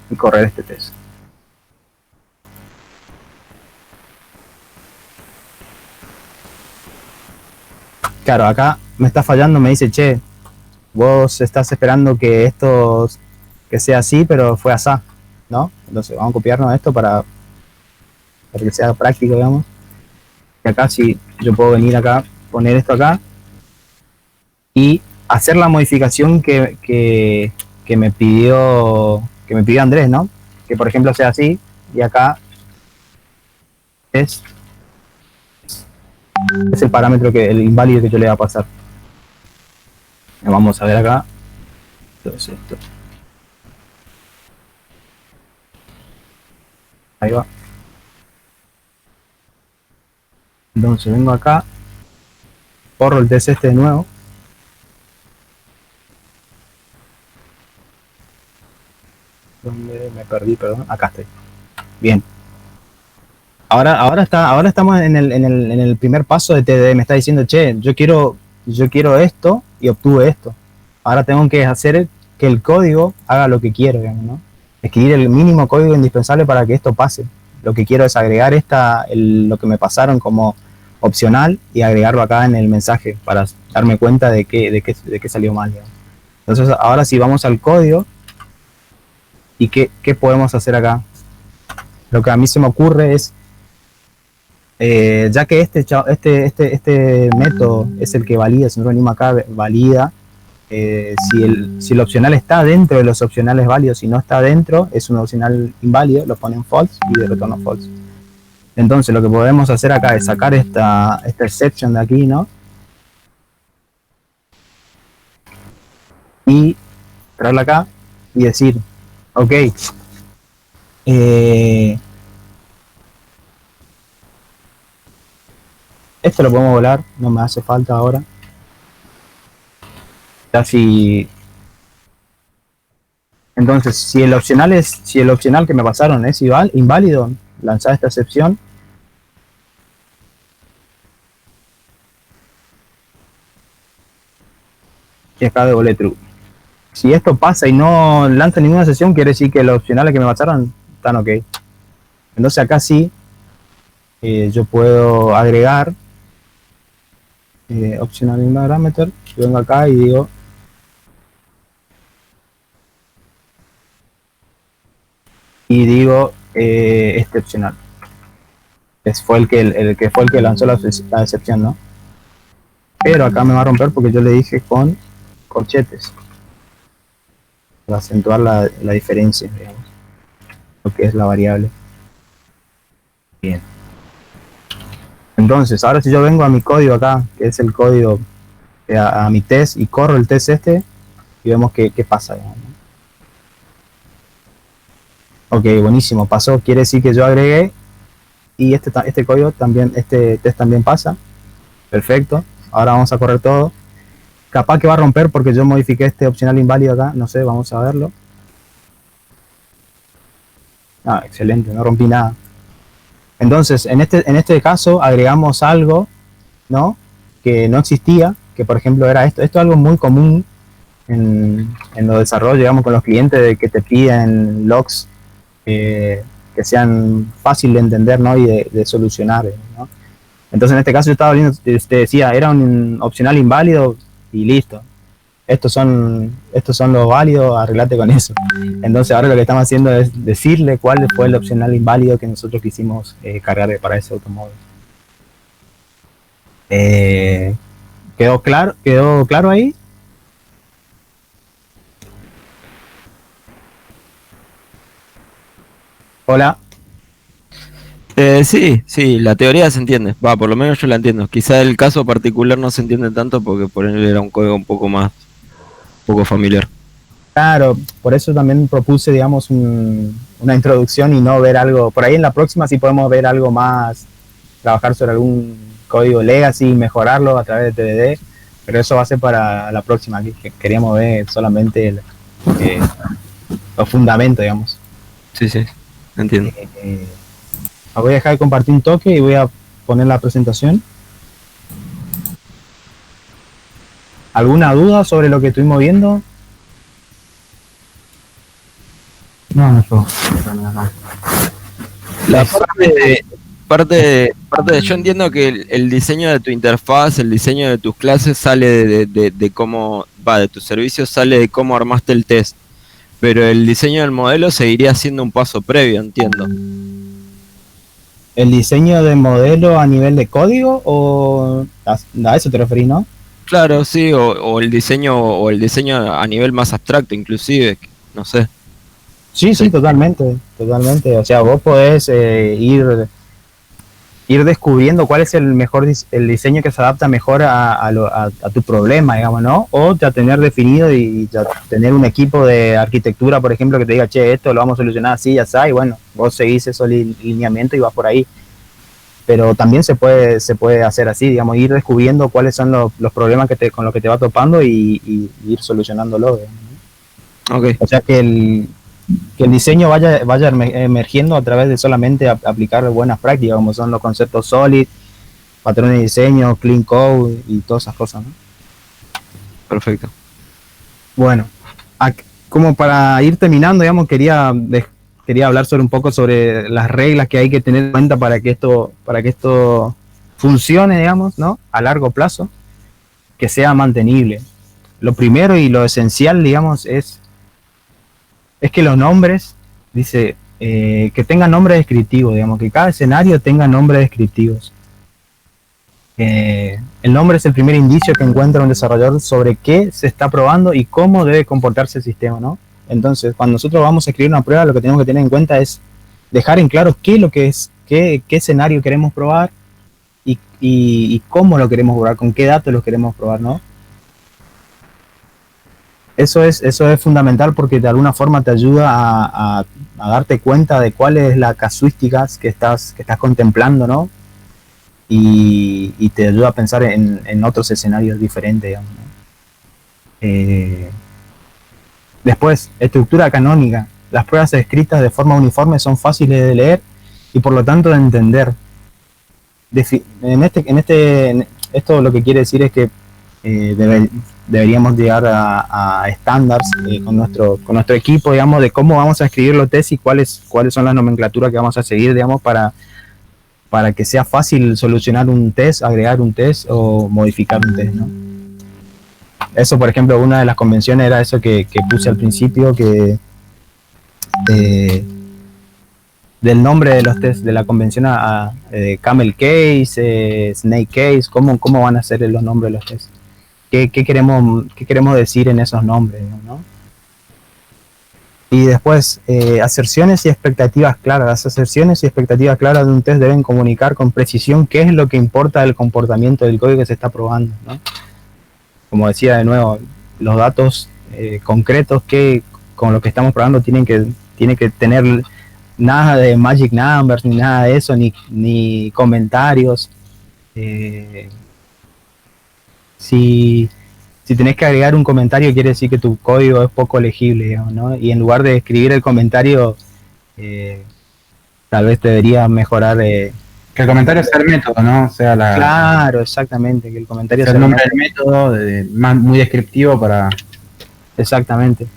Y correr este test. Claro, acá me está fallando, me dice, che, vos estás esperando que esto que sea así, pero fue asá, ¿no? Entonces vamos a copiarnos esto para que sea práctico, digamos. Y acá sí, yo puedo venir acá, poner esto acá y hacer la modificación que me pidió Andrés, ¿no? Que por ejemplo sea así y acá es el parámetro el inválido que yo le voy a pasar. Vamos a ver acá. Entonces esto. Ahí va. Entonces vengo acá. Corro el test este de nuevo. me perdí, perdón. Acá estoy. Bien. Ahora estamos en el primer paso de TDD. Me está diciendo, che, yo quiero esto y obtuve esto. Ahora tengo que hacer que el código haga lo que quiero, digamos, ¿no? Escribir el mínimo código indispensable para que esto pase. Lo que quiero es agregar lo que me pasaron como opcional y agregarlo acá en el mensaje para darme cuenta de qué salió mal, digamos. Entonces ahora sí vamos al código y qué podemos hacer acá. Lo que a mí se me ocurre es, ya que este método es el que valida, el señor Anima acá valida si el opcional está dentro de los opcionales válidos. Si no está dentro, es un opcional inválido, lo pone en false y de retorno false. Entonces lo que podemos hacer acá es sacar esta exception de aquí, ¿no? Y traerla acá y decir, ok, esto lo podemos volar, no me hace falta ahora. Ya si... Entonces, si el opcional que me pasaron es inválido, lanzar esta excepción. Y acá devuelve true. Si esto pasa y no lanza ninguna excepción, quiere decir que los opcionales que me pasaron están ok. Entonces acá sí, yo puedo agregar optional in parameter. Yo vengo acá y digo este opcional fue el que lanzó la excepción, ¿no? Pero acá me va a romper porque yo le dije con corchetes para acentuar la diferencia, digamos, lo que es la variable. Bien. Entonces, ahora si yo vengo a mi código acá, que es el código a mi test, y corro el test y vemos qué pasa, digamos. Ok, buenísimo, pasó, quiere decir que yo agregué y este código también, este test también pasa. Perfecto, ahora vamos a correr todo. Capaz que va a romper porque yo modifiqué este opcional inválido acá, no sé, vamos a verlo. Ah, excelente, no rompí nada. Entonces, en este caso agregamos algo, ¿no? Que no existía, que por ejemplo era esto. Esto es algo muy común en los desarrollos, digamos, con los clientes, de que te piden logs que sean fáciles de entender, ¿no? Y de solucionar, ¿no? Entonces en este caso yo estaba viendo, te decía, era un opcional inválido y listo. Estos son los válidos, arreglate con eso. Entonces ahora lo que estamos haciendo es decirle cuál fue el opcional inválido que nosotros quisimos cargar para ese automóvil. ¿Quedó claro ahí? Hola. Sí, la teoría se entiende. Va, por lo menos yo la entiendo. Quizá el caso particular no se entiende tanto porque por él era un código un poco familiar. Claro, por eso también propuse, digamos, una introducción y no ver algo. Por ahí en la próxima sí podemos ver algo más, trabajar sobre algún código legacy y mejorarlo a través de TDD, pero eso va a ser para la próxima, que queríamos ver solamente los fundamentos, digamos. Sí, entiendo. Voy a dejar de compartir un toque y voy a poner la presentación. ¿Alguna duda sobre lo que estuvimos viendo? No. La parte yo entiendo que el diseño de tu interfaz, el diseño de tus clases sale de cómo va, de tus servicios sale de cómo armaste el test, pero el diseño del modelo seguiría siendo un paso previo, entiendo. ¿El diseño del modelo a nivel de código o a eso te referís, no? Claro, sí, o el diseño a nivel más abstracto inclusive, no sé. Sí, totalmente. O sea, vos podés ir descubriendo cuál es el diseño que se adapta mejor a tu problema, digamos, ¿no? O ya tener definido y ya tener un equipo de arquitectura, por ejemplo, que te diga, che, esto lo vamos a solucionar así, ya está, y bueno, vos seguís esos lineamientos y vas por ahí. Pero también se puede hacer así, digamos, ir descubriendo cuáles son los problemas con los que te va topando y ir solucionándolo, digamos, ¿no? Okay. O sea que que el diseño vaya emergiendo a través de solamente aplicar buenas prácticas, como son los conceptos SOLID, patrones de diseño, clean code y todas esas cosas, ¿no? Perfecto. Bueno, como para ir terminando, digamos, quería hablar un poco sobre las reglas que hay que tener en cuenta para que esto funcione, digamos, ¿no? A largo plazo, que sea mantenible. Lo primero y lo esencial, digamos, es que los nombres, dice, que tengan nombres descriptivos, digamos, que cada escenario tenga nombres descriptivos. El nombre es el primer indicio que encuentra un desarrollador sobre qué se está probando y cómo debe comportarse el sistema, ¿no? Entonces, cuando nosotros vamos a escribir una prueba, lo que tenemos que tener en cuenta es dejar en claro qué es lo que es, qué escenario queremos probar y cómo lo queremos probar, con qué datos lo queremos probar, ¿no? Eso es fundamental porque de alguna forma te ayuda a darte cuenta de cuál es la casuística que estás contemplando, ¿no? Y te ayuda a pensar en otros escenarios diferentes, digamos, ¿no? Después, estructura canónica. Las pruebas escritas de forma uniforme son fáciles de leer y por lo tanto de entender. Esto lo que quiere decir es que deberíamos llegar a estándares con nuestro equipo, digamos, de cómo vamos a escribir los tests y cuáles son las nomenclaturas que vamos a seguir, digamos, para que sea fácil solucionar un test, agregar un test o modificar un test, ¿no? Eso, por ejemplo, una de las convenciones era eso que puse al principio, que del nombre de los tests, de la convención Camel Case, Snake Case, cómo van a ser los nombres de los tests. ¿Qué queremos decir en esos nombres, ¿no? Y después, aserciones y expectativas claras. Las aserciones y expectativas claras de un test deben comunicar con precisión qué es lo que importa del comportamiento del código que se está probando, ¿no? Como decía de nuevo, los datos concretos que con los que estamos probando tienen que tener nada de magic numbers, ni nada de eso, ni comentarios. Si tenés que agregar un comentario, quiere decir que tu código es poco legible, digamos, ¿no? Y en lugar de escribir el comentario, tal vez debería mejorar. Que el comentario sea el método, ¿no? Claro, exactamente, que el comentario sea el nombre del método, muy descriptivo para. Exactamente.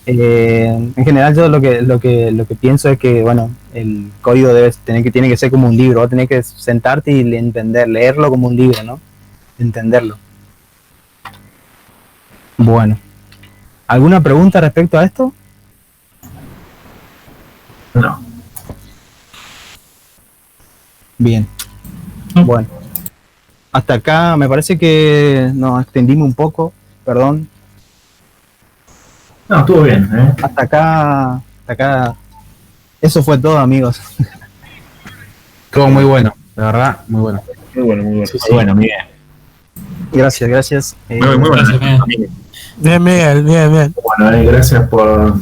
En general, yo lo que pienso es que, bueno, el código tiene que ser como un libro, tenés que sentarte y leerlo como un libro, ¿no? Entenderlo. Bueno, ¿alguna pregunta respecto a esto? No. Bien. Bueno. Hasta acá me parece que nos extendimos un poco, perdón. No, estuvo bien, ¿eh? Hasta acá. Eso fue todo, amigos. Estuvo muy bueno, la verdad, muy bueno. Muy bueno. Sí. Bueno, Miguel. Gracias. Muy bueno. Bien, Miguel, bien. Bueno, gracias por